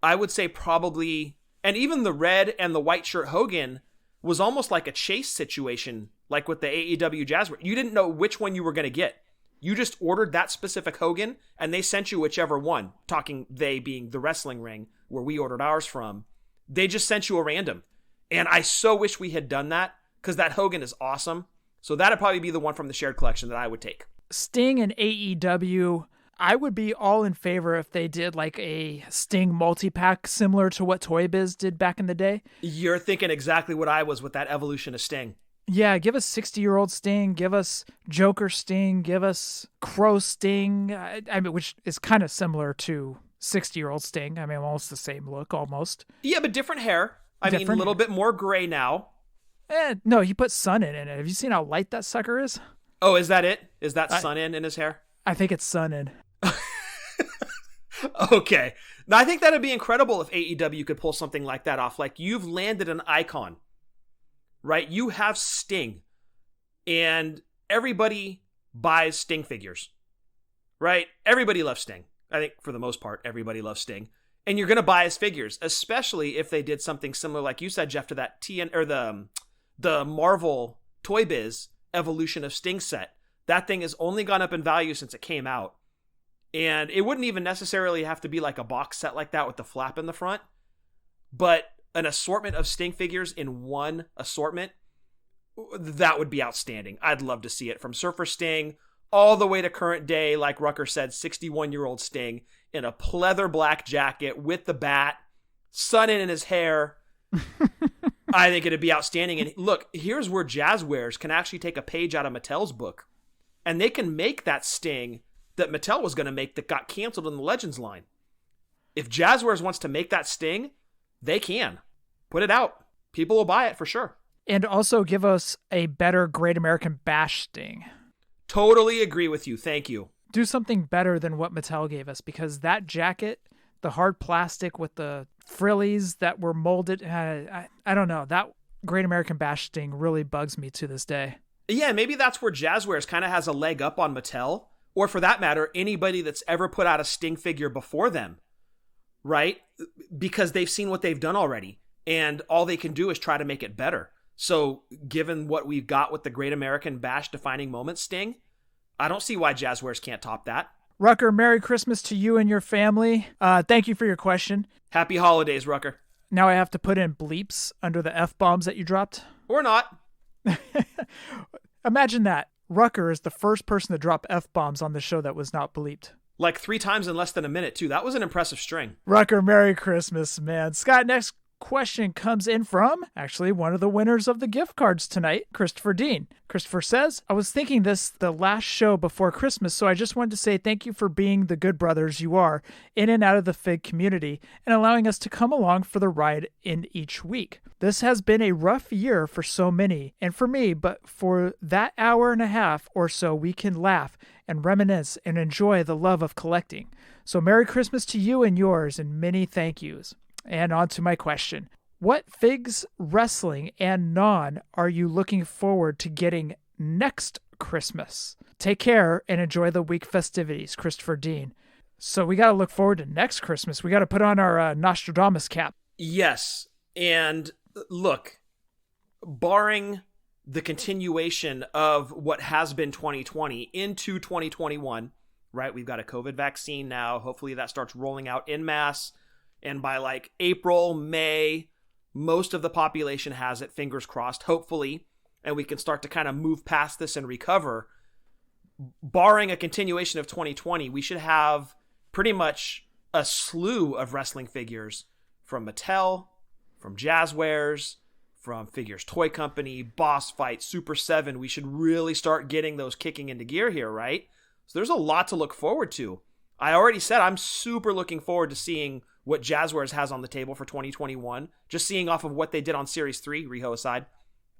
[SPEAKER 8] I would say probably, and even the red and the white shirt Hogan was almost like a chase situation, like with the AEW Jazzware. You didn't know which one you were going to get. You just ordered that specific Hogan, and they sent you whichever one. Talking they being the wrestling ring, where we ordered ours from. They just sent you a random. And I so wish we had done that, because that Hogan is awesome. So that'd probably be the one from the shared collection that I would take.
[SPEAKER 7] Sting and AEW, I would be all in favor if they did like a Sting multi-pack similar to what Toy Biz did back in the day.
[SPEAKER 8] You're thinking exactly what I was with that evolution of Sting.
[SPEAKER 7] Yeah, give us 60-year-old Sting, give us Joker Sting, give us Crow Sting, I mean, which is kind of similar to 60-year-old Sting. I mean, almost the same look, almost.
[SPEAKER 8] Yeah, but different hair. I mean, a little bit more gray now.
[SPEAKER 7] No, he put sun in it. Have you seen how light that sucker is?
[SPEAKER 8] Oh, is that it? Is that sun in his hair?
[SPEAKER 7] I think it's sun in.
[SPEAKER 8] Okay. Now, I think that'd be incredible if AEW could pull something like that off. Like, you've landed an icon, right? You have Sting, and everybody buys Sting figures, right? Everybody loves Sting. I think for the most part, everybody loves Sting. And you're going to buy his figures, especially if they did something similar, like you said, Jeff, to that the Marvel Toy Biz Evolution of Sting set. That thing has only gone up in value since it came out. And it wouldn't even necessarily have to be like a box set like that with the flap in the front. But an assortment of Sting figures in one assortment, that would be outstanding. I'd love to see it. From Surfer Sting all the way to current day, like Rucker said, 61-year-old Sting in a pleather black jacket with the bat, sun in his hair. I think it'd be outstanding. And look, here's where Jazzwares can actually take a page out of Mattel's book. And they can make that Sting that Mattel was going to make that got canceled in the Legends line. If Jazzwares wants to make that Sting, they can. Put it out. People will buy it for sure.
[SPEAKER 7] And also give us a better Great American Bash Sting.
[SPEAKER 8] Totally agree with you. Thank you.
[SPEAKER 7] Do something better than what Mattel gave us, because that jacket, the hard plastic with the frillies that were molded, I don't know. That Great American Bash Sting really bugs me to this day.
[SPEAKER 8] Yeah, maybe that's where Jazzwares kind of has a leg up on Mattel, or for that matter, anybody that's ever put out a Sting figure before them, right? Because they've seen what they've done already, and all they can do is try to make it better. So given what we've got with the Great American Bash defining moment Sting, I don't see why Jazzwares can't top that.
[SPEAKER 7] Rucker, Merry Christmas to you and your family. Thank you for your question.
[SPEAKER 8] Happy holidays, Rucker.
[SPEAKER 7] Now I have to put in bleeps under the F-bombs that you dropped?
[SPEAKER 8] Or not.
[SPEAKER 7] Imagine that. Rucker is the first person to drop F-bombs on the show that was not bleeped.
[SPEAKER 8] Like 3 times in less than a minute, too. That was an impressive string.
[SPEAKER 7] Rucker, Merry Christmas, man. Scott, next question comes in from, actually, one of the winners of the gift cards tonight, Christopher Dean. Christopher says, I was thinking this the last show before Christmas, so I just wanted to say thank you for being the good brothers you are in and out of the FIG community and allowing us to come along for the ride in each week. This has been a rough year for so many, and for me, but for that hour and a half or so, we can laugh and reminisce and enjoy the love of collecting. So Merry Christmas to you and yours, and many thank yous. And on to my question. What figs, wrestling, and non are you looking forward to getting next Christmas? Take care and enjoy the week festivities, Christopher Dean. So we got to look forward to next Christmas. We got to put on our Nostradamus cap.
[SPEAKER 8] Yes. And look, barring the continuation of what has been 2020 into 2021, right? We've got a COVID vaccine now. Hopefully that starts rolling out en masse. And by like April, May, most of the population has it, fingers crossed, hopefully, and we can start to kind of move past this and recover. Barring a continuation of 2020, we should have pretty much a slew of wrestling figures from Mattel, from Jazzwares, from Figures Toy Company, Boss Fight, Super 7. We should really start getting those kicking into gear here, right? So there's a lot to look forward to. I already said I'm super looking forward to seeing what Jazzwares has on the table for 2021. Just seeing off of what they did on Series 3, Riho aside.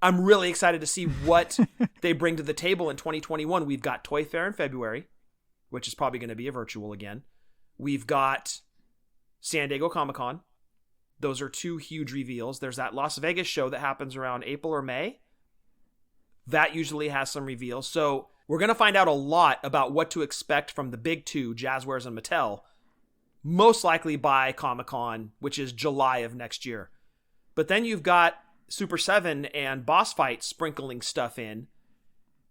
[SPEAKER 8] I'm really excited to see what they bring to the table in 2021. We've got Toy Fair in February, which is probably going to be a virtual again. We've got San Diego Comic-Con. Those are 2 huge reveals. There's that Las Vegas show that happens around April or May. That usually has some reveals. So we're going to find out a lot about what to expect from the big 2, Jazzwares and Mattel, most likely by Comic-Con, which is July of next year. But then you've got Super 7 and Boss Fight sprinkling stuff in,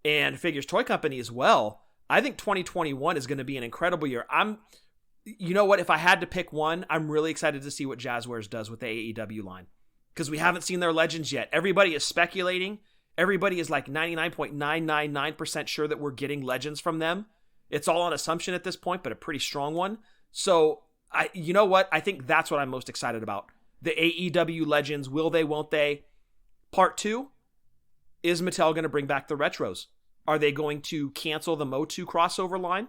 [SPEAKER 8] and Figures Toy Company as well. I think 2021 is going to be an incredible year. You know what? If I had to pick one, I'm really excited to see what Jazzwares does with the AEW line, because we haven't seen their legends yet. Everybody is speculating. Everybody is like 99.999% sure that we're getting legends from them. It's all on assumption at this point, but a pretty strong one. So, you know what? I think that's what I'm most excited about. The AEW legends, will they, won't they? Part 2, is Mattel going to bring back the retros? Are they going to cancel the Motu crossover line?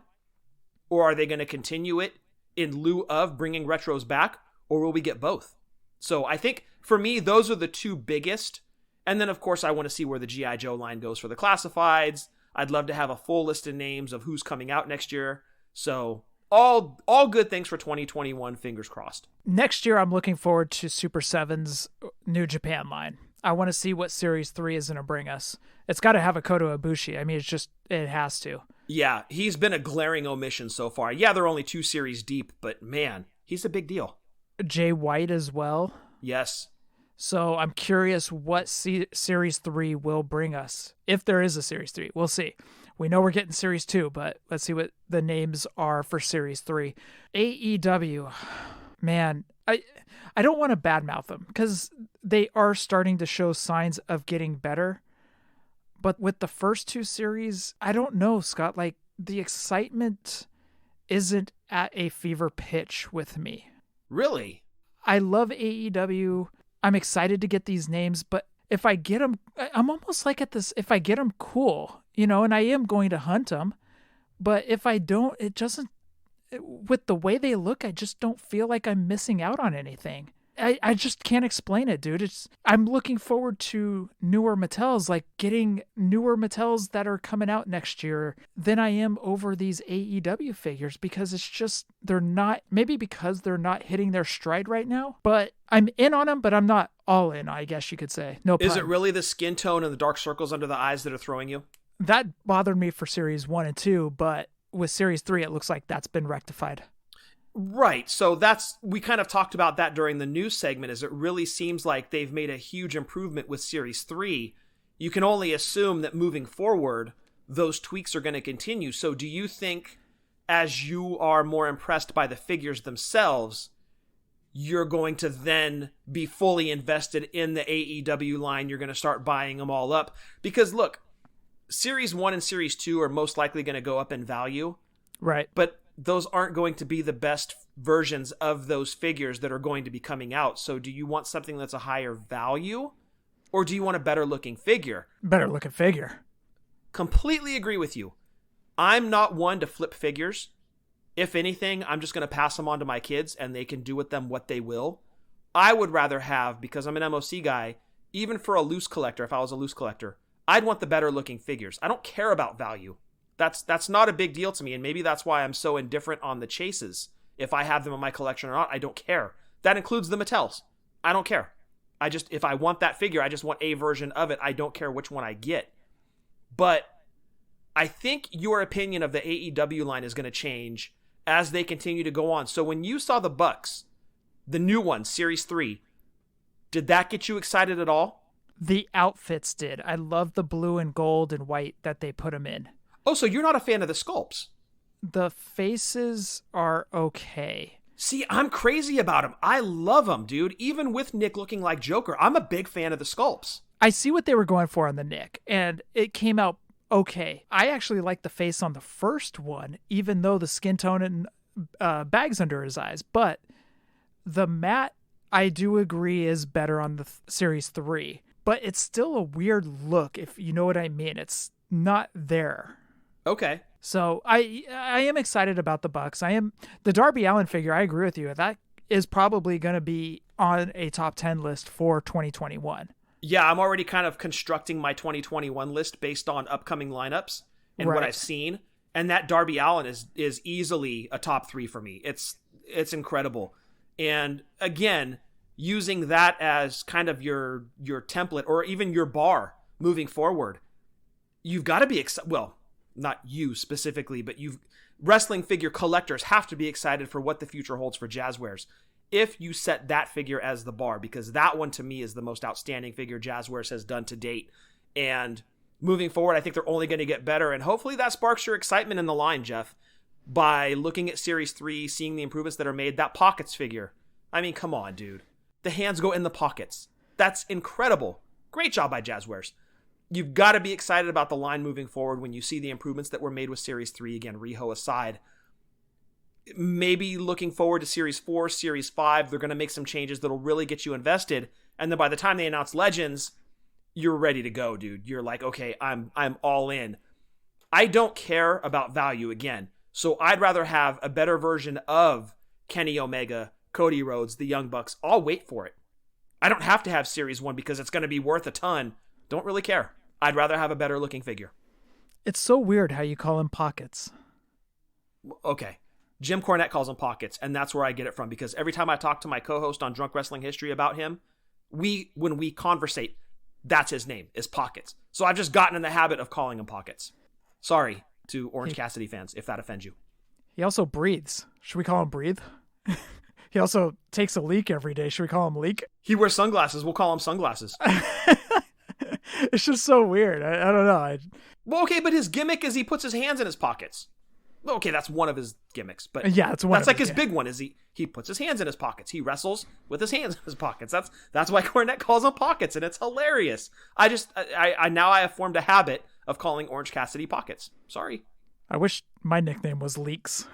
[SPEAKER 8] Or are they going to continue it in lieu of bringing retros back? Or will we get both? So I think, for me, those are the 2 biggest. And then, of course, I want to see where the G.I. Joe line goes for the classifieds. I'd love to have a full list of names of who's coming out next year. So all good things for 2021, fingers crossed.
[SPEAKER 7] Next year, I'm looking forward to Super 7's New Japan line. I want to see what Series 3 is going to bring us. It's got to have a Kota Ibushi. I mean, it has to.
[SPEAKER 8] Yeah, he's been a glaring omission so far. Yeah, they're only 2 series deep, but man, he's a big deal.
[SPEAKER 7] Jay White as well.
[SPEAKER 8] Yes.
[SPEAKER 7] So I'm curious what Series 3 will bring us. If there is a Series 3, we'll see. We know we're getting Series 2, but let's see what the names are for Series 3. AEW, man, I don't want to badmouth them because they are starting to show signs of getting better. But with the first 2 series, I don't know, Scott. Like, the excitement isn't at a fever pitch with me.
[SPEAKER 8] Really?
[SPEAKER 7] I love AEW. I'm excited to get these names, but if I get them, I'm almost like at this, if I get them, cool, and I am going to hunt them. But if I don't, it doesn't, with the way they look, I just don't feel like I'm missing out on anything. I just can't explain it, dude. I'm looking forward to newer Mattels, like getting newer Mattels that are coming out next year than I am over these AEW figures, because it's just, maybe because they're not hitting their stride right now, but I'm in on them, but I'm not all in, I guess you could say. No pun.
[SPEAKER 8] Is it really the skin tone and the dark circles under the eyes that are throwing you?
[SPEAKER 7] That bothered me for Series 1 and 2, but with Series 3, it looks like that's been rectified.
[SPEAKER 8] Right. So we kind of talked about that during the news segment, as it really seems like they've made a huge improvement with Series 3. You can only assume that moving forward, those tweaks are going to continue. So do you think, as you are more impressed by the figures themselves, you're going to then be fully invested in the AEW line. You're going to start buying them all up. Because look, Series 1 and Series 2 are most likely going to go up in value.
[SPEAKER 7] Right.
[SPEAKER 8] But those aren't going to be the best versions of those figures that are going to be coming out. So do you want something that's a higher value? Or do you want a better looking figure?
[SPEAKER 7] Better looking figure.
[SPEAKER 8] Completely agree with you. I'm not one to flip figures. If anything, I'm just going to pass them on to my kids and they can do with them what they will. I would rather have, because I'm an MOC guy, even for a loose collector, if I was a loose collector, I'd want the better looking figures. I don't care about value. That's not a big deal to me, and maybe that's why I'm so indifferent on the chases. If I have them in my collection or not, I don't care. That includes the Mattels. I don't care. If I want that figure, I just want a version of it. I don't care which one I get. But I think your opinion of the AEW line is going to change as they continue to go on. So when you saw the Bucks, the new one, Series 3, did that get you excited at all?
[SPEAKER 7] The outfits did. I love the blue and gold and white that they put them in.
[SPEAKER 8] Oh, so you're not a fan of the sculpts?
[SPEAKER 7] The faces are okay.
[SPEAKER 8] See, I'm crazy about them. I love them, dude. Even with Nick looking like Joker, I'm a big fan of the sculpts.
[SPEAKER 7] I see what they were going for on the Nick, and it came out okay. I actually like the face on the first one, even though the skin tone and bags under his eyes. But the matte, I do agree, is better on the Series 3. But it's still a weird look, if you know what I mean. It's not there.
[SPEAKER 8] Okay.
[SPEAKER 7] So I am excited about the Bucks. The Darby Allin figure, I agree with you. That is probably going to be on a top 10 list for 2021.
[SPEAKER 8] Yeah, I'm already kind of constructing my 2021 list based on upcoming lineups and what I've seen. And that Darby Allin is easily a top 3 for me. It's incredible. And again, using that as kind of your template or even your bar moving forward, you've got to be excited. Well, not you specifically, but wrestling figure collectors have to be excited for what the future holds for Jazzwares. If you set that figure as the bar, because that one to me is the most outstanding figure Jazzwares has done to date. And moving forward, I think they're only going to get better. And hopefully that sparks your excitement in the line, Jeff, by looking at Series 3, seeing the improvements that are made. That pockets figure. I mean, come on, dude. The hands go in the pockets. That's incredible. Great job by Jazzwares. You've got to be excited about the line moving forward when you see the improvements that were made with Series 3. Again, Riho aside. Maybe looking forward to Series 4, Series 5, they're going to make some changes that'll really get you invested. And then by the time they announce Legends, you're ready to go, dude. You're like, okay, I'm all in. I don't care about value again. So I'd rather have a better version of Kenny Omega, Cody Rhodes, the Young Bucks. I'll wait for it. I don't have to have Series 1 because it's going to be worth a ton. Don't really care. I'd rather have a better looking figure.
[SPEAKER 7] It's so weird how you call them pockets.
[SPEAKER 8] Okay. Jim Cornette calls them pockets, and that's where I get it from, because every time I talk to my co-host on Drunk Wrestling History about him, when we conversate, that's his name, is Pockets. So I've just gotten in the habit of calling him Pockets. Sorry to Orange Cassidy fans if that offends you.
[SPEAKER 7] He also breathes. Should we call him Breathe? He also takes a leak every day. Should we call him Leak?
[SPEAKER 8] He wears sunglasses. We'll call him Sunglasses.
[SPEAKER 7] It's just so weird. I don't know.
[SPEAKER 8] Well, okay, but his gimmick is he puts his hands in his pockets. Okay, that's one of his gimmicks, but
[SPEAKER 7] yeah, that's like
[SPEAKER 8] his big one. Is he puts his hands in his pockets. He wrestles with his hands in his pockets. That's why Cornette calls them pockets, and it's hilarious. I now have formed a habit of calling Orange Cassidy Pockets. Sorry.
[SPEAKER 7] I wish my nickname was Leaks.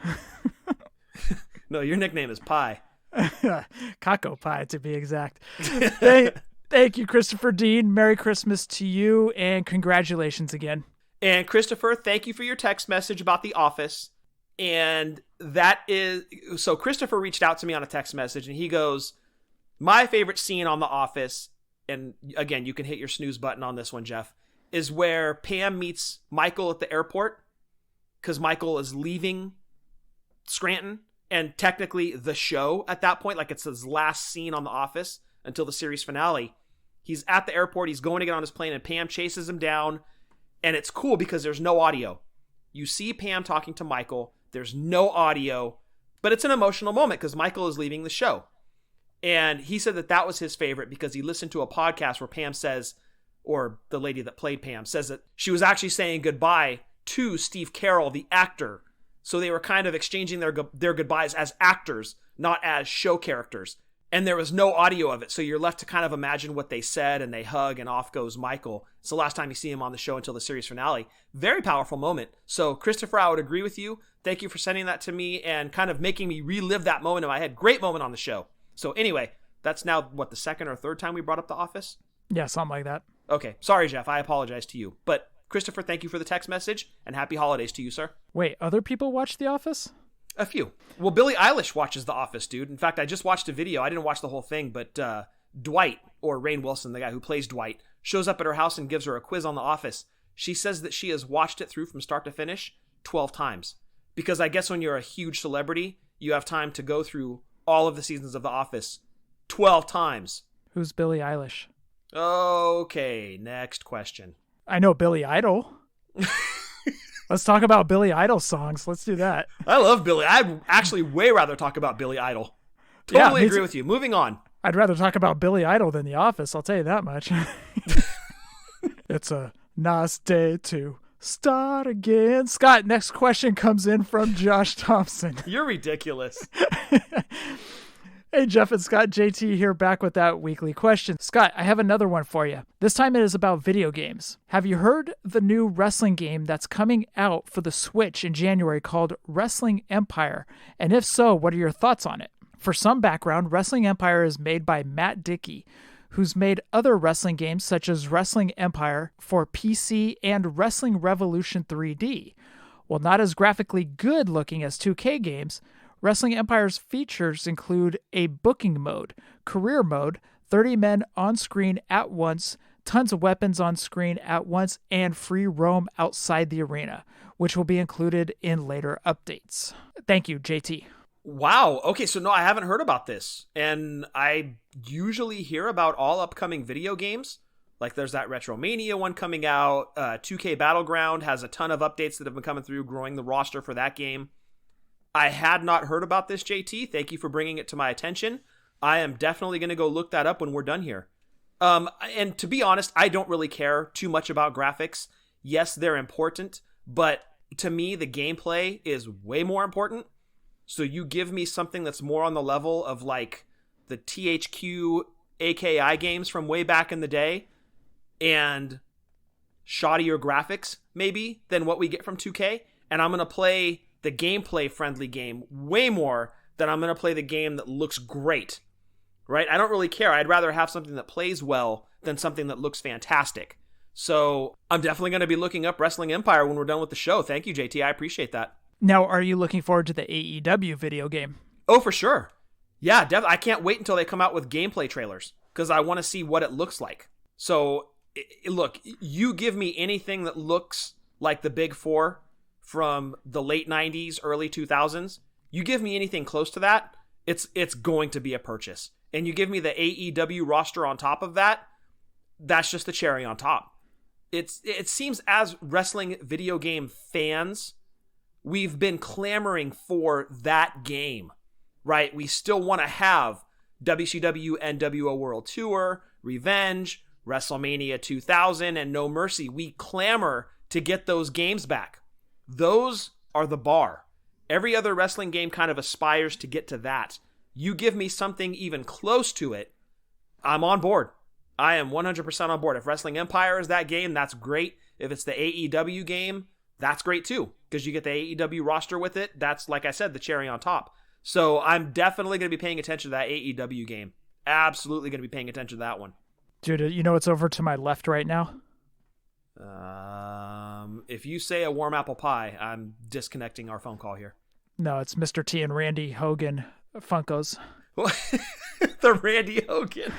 [SPEAKER 8] No, your nickname is Pie.
[SPEAKER 7] Caco Pie, to be exact. Thank you, Christopher Dean. Merry Christmas to you, and congratulations again.
[SPEAKER 8] And Christopher, thank you for your text message about The Office. And so Christopher reached out to me on a text message, and he goes, my favorite scene on The Office, and again, you can hit your snooze button on this one, Jeff, is where Pam meets Michael at the airport, because Michael is leaving Scranton, and technically the show at that point, like it's his last scene on The Office until the series finale. He's at the airport, he's going to get on his plane, and Pam chases him down. And it's cool because there's no audio. You see Pam talking to Michael. There's no audio. But it's an emotional moment because Michael is leaving the show. And he said that was his favorite because he listened to a podcast where Pam says, or the lady that played Pam, says that she was actually saying goodbye to Steve Carell, the actor. So they were kind of exchanging their goodbyes as actors, not as show characters. and there was no audio of it. So you're left to kind of imagine what they said, and they hug, and off goes Michael. It's the last time you see him on the show until the series finale. Very powerful moment. So Christopher, I would agree with you. Thank you for sending that to me and kind of making me relive that moment in my head. Great moment on the show. So anyway, that's now, the second or third time we brought up The Office?
[SPEAKER 7] Yeah, something like that.
[SPEAKER 8] Okay. Sorry, Jeff. I apologize to you. But Christopher, thank you for the text message, and happy holidays to you, sir.
[SPEAKER 7] Wait, other people watch The Office?
[SPEAKER 8] A few. Well, Billie Eilish watches The Office, dude. In fact, I just watched a video. I didn't watch the whole thing, but Dwight, or Rainn Wilson, the guy who plays Dwight, shows up at her house and gives her a quiz on The Office. She says that she has watched it through from start to finish 12 times. Because I guess when you're a huge celebrity, you have time to go through all of the seasons of The Office 12 times.
[SPEAKER 7] Who's Billie Eilish?
[SPEAKER 8] Okay, next question.
[SPEAKER 7] I know Billy Idol. Let's talk about Billy Idol songs. Let's do that.
[SPEAKER 8] I love Billy. I'd actually way rather talk about Billy Idol. Totally agree with you. Moving on.
[SPEAKER 7] I'd rather talk about Billy Idol than The Office. I'll tell you that much. It's a nice day to start again. Scott, next question comes in from Josh Thompson.
[SPEAKER 8] You're ridiculous.
[SPEAKER 7] Hey, Jeff and Scott, JT here back with that weekly question. Scott, I have another one for you. This time it is about video games. Have you heard the new wrestling game that's coming out for the Switch in January called Wrestling Empire? And if so, what are your thoughts on it? For some background, Wrestling Empire is made by Matt Dickey, who's made other wrestling games such as Wrestling Empire for PC and Wrestling Revolution 3D. While not as graphically good looking as 2K games, Wrestling Empire's features include a booking mode, career mode, 30 men on screen at once, tons of weapons on screen at once, and free roam outside the arena, which will be included in later updates. Thank you, JT.
[SPEAKER 8] Wow. Okay, so no, I haven't heard about this. And I usually hear about all upcoming video games. Like there's that Wrestlemania one coming out. 2K Battleground has a ton of updates that have been coming through, growing the roster for that game. I had not heard about this, JT. Thank you for bringing it to my attention. I am definitely going to go look that up when we're done here. And to be honest, I don't really care too much about graphics. Yes, they're important, but to me, the gameplay is way more important. So you give me something that's more on the level of like the THQ AKI games from way back in the day and shoddier graphics, maybe, than what we get from 2K. And I'm going to play the gameplay-friendly game way more than I'm going to play the game that looks great, right? I don't really care. I'd rather have something that plays well than something that looks fantastic. So I'm definitely going to be looking up Wrestling Empire when we're done with the show. Thank you, JT. I appreciate that.
[SPEAKER 7] Now, are you looking forward to the AEW video game?
[SPEAKER 8] Oh, for sure. Yeah, I can't wait until they come out with gameplay trailers because I want to see what it looks like. So, look, you give me anything that looks like the Big Four from the late 90s, early 2000s, you give me anything close to that, it's going to be a purchase. And you give me the AEW roster on top of that, that's just the cherry on top. It seems as wrestling video game fans, we've been clamoring for that game, right? We still want to have WCW NWO World Tour, Revenge, WrestleMania 2000, and No Mercy. We clamor to get those games back. Those are the bar. Every other wrestling game kind of aspires to get to that. You give me something even close to it, I'm on board. I am 100% on board. If Wrestling Empire is that game, that's great. If it's the AEW game, that's great too, because you get the AEW roster with it. That's, like I said, the cherry on top. So I'm definitely going to be paying attention to that AEW game. Absolutely going to be paying attention to that one.
[SPEAKER 7] Dude, you know what's over to my left right now?
[SPEAKER 8] If you say a warm apple pie, I'm disconnecting our phone call here.
[SPEAKER 7] No, it's Mr. T and Randy Hogan Funkos.
[SPEAKER 8] The Randy Hogan.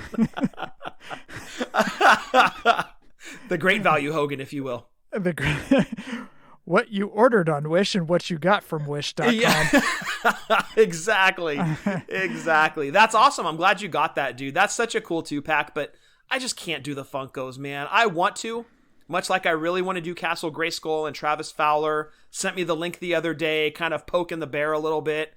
[SPEAKER 8] The Great Value Hogan, if you will.
[SPEAKER 7] What you ordered on Wish and what you got from Wish.com.
[SPEAKER 8] Yeah. Exactly. That's awesome. I'm glad you got that, dude. That's such a cool 2-pack, but I just can't do the Funkos, man. I want to. Much like I really want to do Castle Grayskull, and Travis Fowler sent me the link the other day, kind of poking the bear a little bit.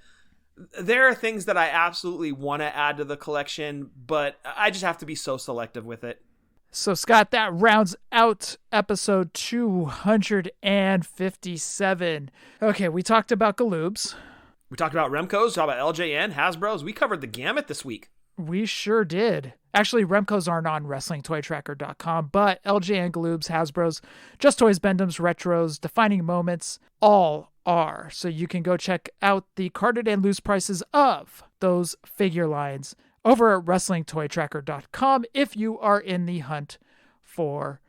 [SPEAKER 8] There are things that I absolutely want to add to the collection, but I just have to be so selective with it.
[SPEAKER 7] So, Scott, that rounds out episode 257. Okay, we talked about Galoobs.
[SPEAKER 8] We talked about Remco's, talked about LJN, Hasbro's. We covered the gamut this week.
[SPEAKER 7] We sure did. Actually, Remco's aren't on WrestlingToyTracker.com, but LJ and Galoob's, Hasbro's, Just Toys, Bendham's, Retros, Defining Moments, all are. So you can go check out the carded and loose prices of those figure lines over at WrestlingToyTracker.com if you are in the hunt for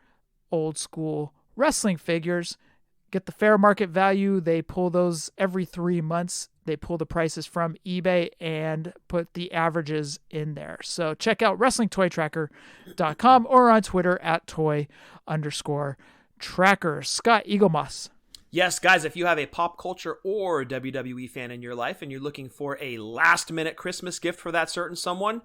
[SPEAKER 7] old school wrestling figures. Get the fair market value. They pull those every 3 months. They pull the prices from eBay and put the averages in there. So check out WrestlingToyTracker.com or on Twitter at @toy_tracker. Scott Eaglemoss.
[SPEAKER 8] Yes, guys, if you have a pop culture or WWE fan in your life and you're looking for a last-minute Christmas gift for that certain someone,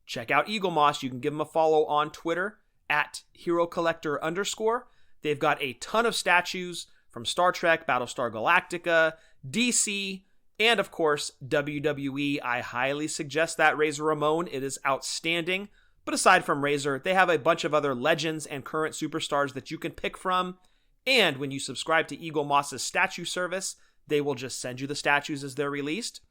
[SPEAKER 8] check out Eaglemoss. You can give them a follow on Twitter at HeroCollector_. They've got a ton of statues from Star Trek, Battlestar Galactica, DC, and of course, WWE. I highly suggest that Razor Ramon. It is outstanding. But aside from Razor, they have a bunch of other legends and current superstars that you can pick from. And when you subscribe to Eagle Moss's statue service, they will just send you the statues as they're released.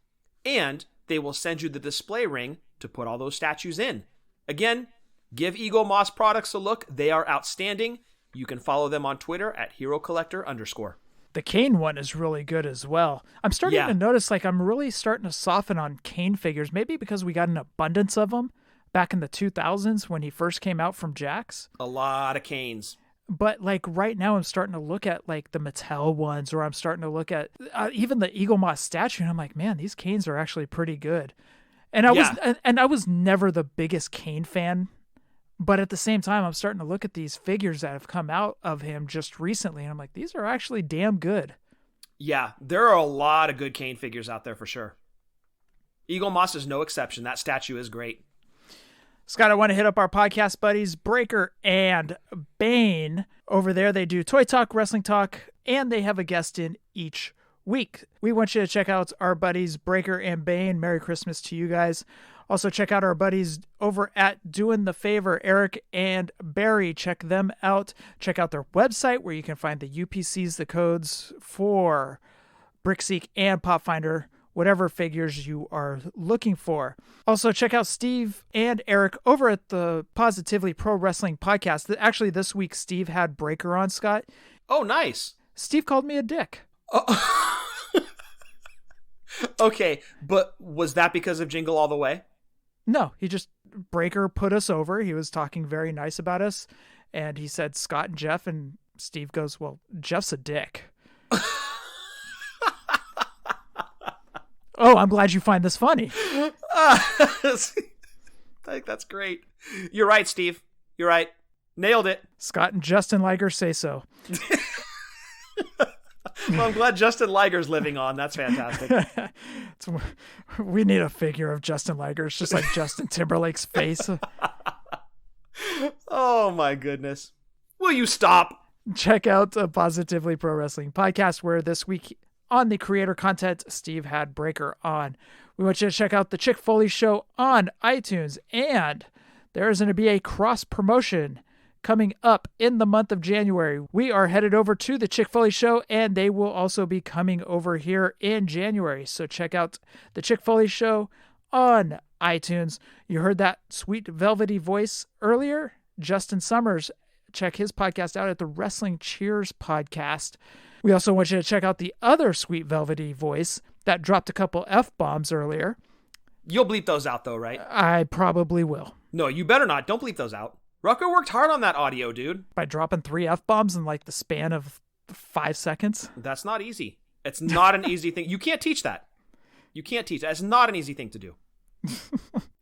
[SPEAKER 8] And they will send you the display ring to put all those statues in. Again, give Eagle Moss products a look. They are outstanding. You can follow them on Twitter at HeroCollector_.
[SPEAKER 7] The Kane one is really good as well. I'm starting to notice, like, I'm really starting to soften on Kane figures, maybe because we got an abundance of them back in the 2000s when he first came out from Jakks.
[SPEAKER 8] A lot of Kanes.
[SPEAKER 7] But, like, right now I'm starting to look at, like, the Mattel ones, or I'm starting to look at even the Eagle Moss statue, and I'm like, man, these Kanes are actually pretty good. And I was never the biggest Kane fan, but at the same time, I'm starting to look at these figures that have come out of him just recently, and I'm like, these are actually damn good.
[SPEAKER 8] Yeah, there are a lot of good Kane figures out there for sure. Eagle Moss is no exception. That statue is great.
[SPEAKER 7] Scott, I want to hit up our podcast buddies, Breaker and Bane. Over there, they do Toy Talk, Wrestling Talk, and they have a guest in each week. We want you to check out our buddies, Breaker and Bane. Merry Christmas to you guys. Also, check out our buddies over at Doing the Favor, Eric and Barry. Check them out. Check out their website where you can find the UPCs, the codes for Brickseek and Popfinder, whatever figures you are looking for. Also, check out Steve and Eric over at the Positively Pro Wrestling podcast. Actually, this week, Steve had Breaker on, Scott.
[SPEAKER 8] Oh, nice.
[SPEAKER 7] Steve called me a dick.
[SPEAKER 8] Oh. Okay, but was that because of Jingle All the Way?
[SPEAKER 7] No, Breaker put us over. He was talking very nice about us, and he said Scott and Jeff, and Steve goes, well, Jeff's a dick. Oh, I'm glad you find this funny.
[SPEAKER 8] I think that's great. You're right, Steve. You're right. Nailed it.
[SPEAKER 7] Scott and Justin Liger say so.
[SPEAKER 8] Well, I'm glad Justin Liger's living on. That's fantastic.
[SPEAKER 7] We need a figure of Justin Liger. It's just like Justin Timberlake's face.
[SPEAKER 8] Oh, my goodness. Will you stop?
[SPEAKER 7] Check out a Positively Pro Wrestling podcast, where this week on the creator content, Steve had Breaker on. We want you to check out the Chick Foley Show on iTunes, and there is going to be a cross promotion coming up in the month of January. We are headed over to the Chick Foley Show, and they will also be coming over here in January. So check out the Chick Foley Show on iTunes. You heard that sweet velvety voice earlier, Justin Summers. Check his podcast out at the Wrestling Cheers podcast. We also want you to check out the other sweet velvety voice that dropped a couple F-bombs earlier.
[SPEAKER 8] You'll bleep those out, though, right?
[SPEAKER 7] I probably will.
[SPEAKER 8] No, you better not. Don't bleep those out. Rucker worked hard on that audio, dude.
[SPEAKER 7] By dropping 3 F-bombs in like the span of 5 seconds?
[SPEAKER 8] That's not easy. It's not an easy thing. You can't teach that. You can't teach that. It's not an easy thing to do.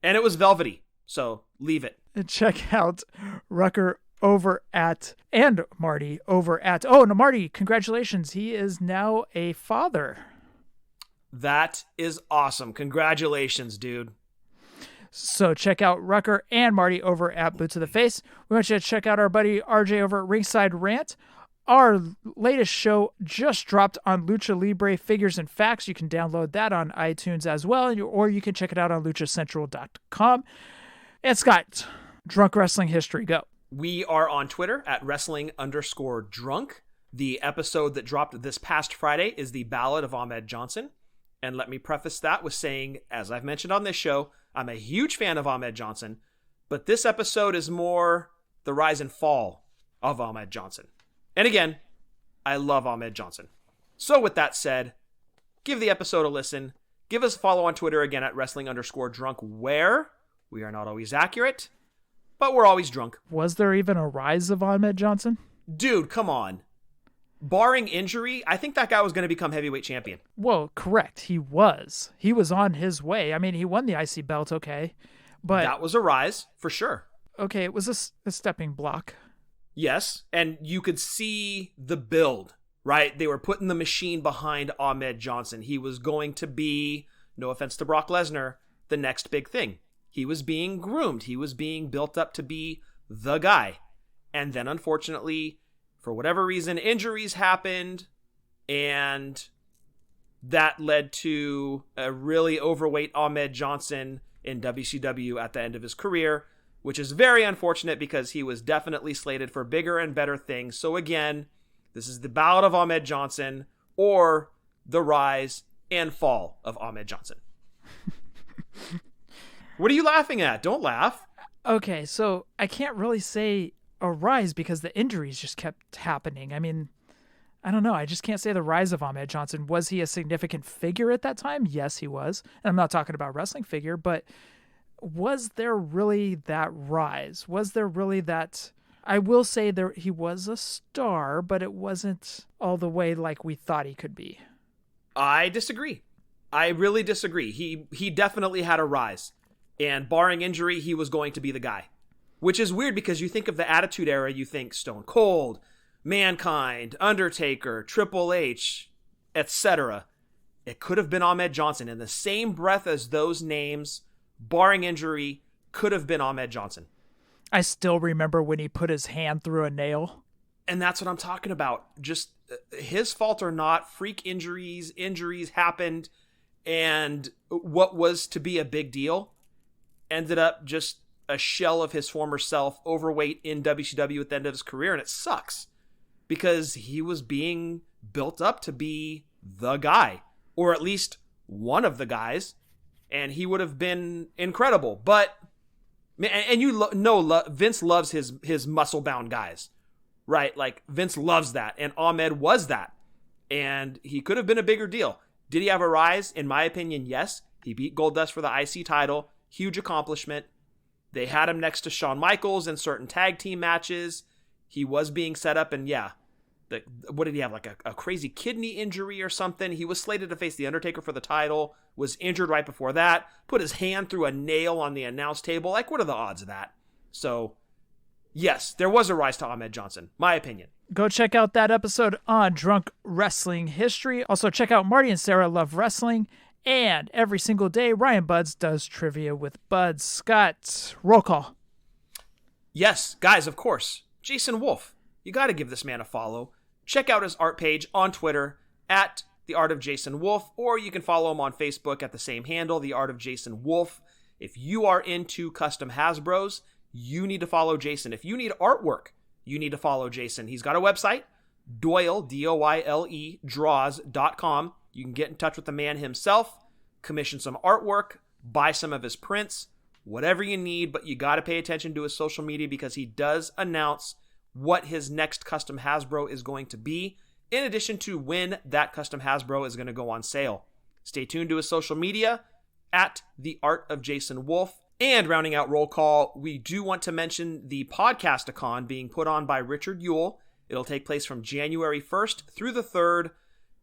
[SPEAKER 8] And it was velvety, so leave it.
[SPEAKER 7] Check out Rucker over at, and Marty over at, oh, no, Marty, congratulations. He is now a father.
[SPEAKER 8] That is awesome. Congratulations, dude.
[SPEAKER 7] So check out Rucker and Marty over at Boots of the Face. We want you to check out our buddy RJ over at Ringside Rant. Our latest show just dropped on Lucha Libre Figures and Facts. You can download that on iTunes as well, or you can check it out on luchacentral.com. And Scott, Drunk Wrestling History, go.
[SPEAKER 8] We are on Twitter at wrestling_drunk. The episode that dropped this past Friday is the Ballad of Ahmed Johnson. And let me preface that with saying, as I've mentioned on this show, I'm a huge fan of Ahmed Johnson, but this episode is more the rise and fall of Ahmed Johnson. And again, I love Ahmed Johnson. So with that said, give the episode a listen. Give us a follow on Twitter again at wrestling_drunk, where we are not always accurate, but we're always drunk.
[SPEAKER 7] Was there even a rise of Ahmed Johnson?
[SPEAKER 8] Dude, come on. Barring injury, I think that guy was going to become heavyweight champion.
[SPEAKER 7] Well, correct. He was. He was on his way. I mean, he won the IC belt, okay. But
[SPEAKER 8] that was a rise, for sure.
[SPEAKER 7] Okay, it was a stepping block.
[SPEAKER 8] Yes, and you could see the build, right? They were putting the machine behind Ahmed Johnson. He was going to be, no offense to Brock Lesnar, the next big thing. He was being groomed. He was being built up to be the guy. And then, unfortunately, for whatever reason, injuries happened, and that led to a really overweight Ahmed Johnson in WCW at the end of his career, which is very unfortunate because he was definitely slated for bigger and better things. So again, this is the ballad of Ahmed Johnson, or the rise and fall of Ahmed Johnson. What are you laughing at? Don't laugh.
[SPEAKER 7] Okay, so I can't really say a rise because the injuries just kept happening. I mean, I don't know. I just can't say the rise of Ahmed Johnson. Was he a significant figure at that time? Yes, he was. And I'm not talking about wrestling figure, but was there really that rise? Was there really that... I will say he was a star, but it wasn't all the way like we thought he could be.
[SPEAKER 8] I disagree. I really disagree. He definitely had a rise. And barring injury, he was going to be the guy. Which is weird because you think of the Attitude Era, you think Stone Cold, Mankind, Undertaker, Triple H, etc. It could have been Ahmed Johnson. In the same breath as those names, barring injury, could have been Ahmed Johnson.
[SPEAKER 7] I still remember when he put his hand through a nail.
[SPEAKER 8] And that's what I'm talking about. Just his fault or not, freak injuries happened, and what was to be a big deal ended up just a shell of his former self, overweight in WCW at the end of his career, and it sucks because he was being built up to be the guy, or at least one of the guys, and he would have been incredible. But and you know, Vince loves his muscle-bound guys, right? Like, Vince loves that, and Ahmed was that, and he could have been a bigger deal. Did he have a rise? In my opinion, yes. He beat Goldust for the IC title. Huge accomplishment. They had him next to Shawn Michaels in certain tag team matches. He was being set up, and yeah, what did he have, like a crazy kidney injury or something? He was slated to face The Undertaker for the title, was injured right before that, put his hand through a nail on the announce table. Like, what are the odds of that? So, yes, there was a rise to Ahmed Johnson, my opinion.
[SPEAKER 7] Go check out that episode on Drunk Wrestling History. Also, check out Marty and Sarah Love Wrestling. And every single day, Ryan Buds does trivia with Buds. Scott, roll call.
[SPEAKER 8] Yes, guys, of course. Jason Wolf. You got to give this man a follow. Check out his art page on Twitter at The Art of Jason Wolf, or you can follow him on Facebook at the same handle, The Art of Jason Wolf. If you are into custom Hasbros, you need to follow Jason. If you need artwork, you need to follow Jason. He's got a website, Doyle, D-O-Y-L-E, draws.com. You can get in touch with the man himself, commission some artwork, buy some of his prints, whatever you need, but you got to pay attention to his social media because he does announce what his next custom Hasbro is going to be, in addition to when that custom Hasbro is going to go on sale. Stay tuned to his social media at The Art of Jason Wolf. And rounding out roll call, we do want to mention the Podcasticon being put on by Richard Yule. It'll take place from January 1st through the 3rd.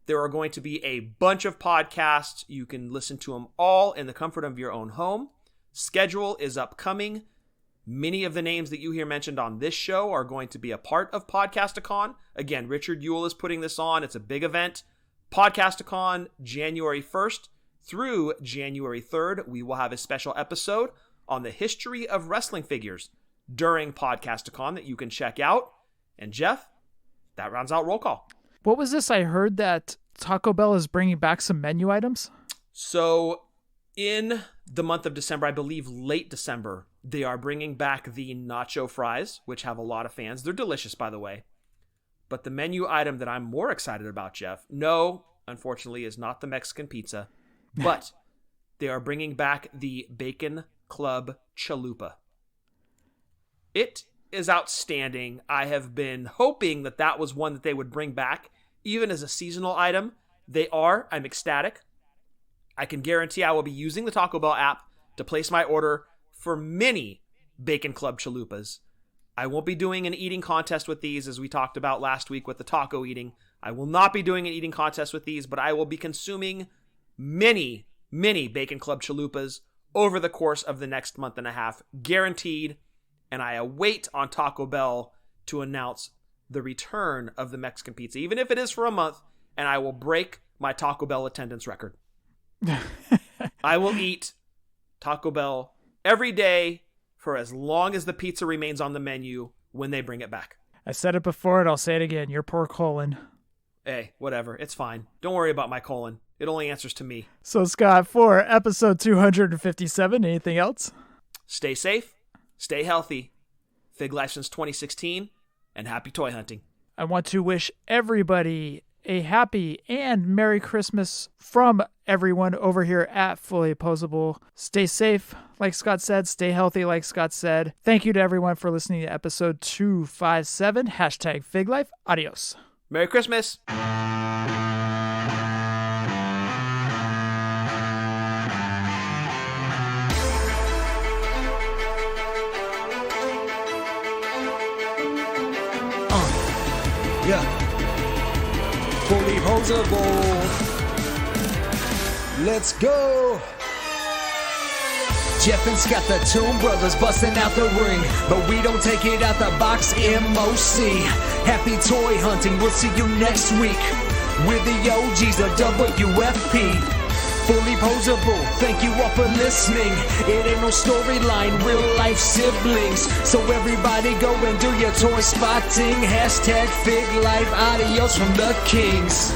[SPEAKER 8] There are going to be a bunch of podcasts. You can listen to them all in the comfort of your own home. Schedule is upcoming. Many of the names that you hear mentioned on this show are going to be a part of Podcasticon. Again, Richard Yule is putting this on. It's a big event. Podcasticon, January 1st through January 3rd. We will have a special episode on the history of wrestling figures during Podcasticon that you can check out. And Jeff, that rounds out roll call.
[SPEAKER 7] What was this? I heard that Taco Bell is bringing back some menu items.
[SPEAKER 8] So in the month of December, I believe late December, they are bringing back the nacho fries, which have a lot of fans. They're delicious, by the way. But the menu item that I'm more excited about, Jeff, no, unfortunately, is not the Mexican pizza. But they are bringing back the Bacon Club Chalupa. It is outstanding. I have been hoping that was one that they would bring back, even as a seasonal item. They are. I'm ecstatic. I can guarantee I will be using the Taco Bell app to place my order for many Bacon Club Chalupas. I won't be doing an eating contest with these, as we talked about last week with the taco eating. I will not be doing an eating contest with these, but I will be consuming many, many Bacon Club Chalupas over the course of the next month and a half, guaranteed. And I await on Taco Bell to announce the return of the Mexican pizza, even if it is for a month, and I will break my Taco Bell attendance record. I will eat Taco Bell every day for as long as the pizza remains on the menu when they bring it back.
[SPEAKER 7] I said it before and I'll say it again. Your poor colon.
[SPEAKER 8] Hey, whatever. It's fine. Don't worry about my colon. It only answers to me.
[SPEAKER 7] So, Scott, for episode 257, anything else?
[SPEAKER 8] Stay safe, stay healthy, Fig Life since 2016, and happy toy hunting.
[SPEAKER 7] I want to wish everybody a happy and Merry Christmas from everyone over here at Fullyposeable. Stay safe, like Scott said. Stay healthy, like Scott said. Thank you to everyone for listening to episode 257. Hashtag Fig Life. Adios.
[SPEAKER 8] Merry Christmas.
[SPEAKER 10] Yeah. Fullyposeable. Let's go. Jeff and Scott, the Toon Brothers, busting out the ring, but we don't take it out the box. MOC. Happy toy hunting. We'll see you next week with the OGs of WFP. Fullyposeable, thank you all for listening. It ain't no storyline, real life siblings. So everybody go and do your toy spotting. Hashtag Fig Life, adios from the Kings.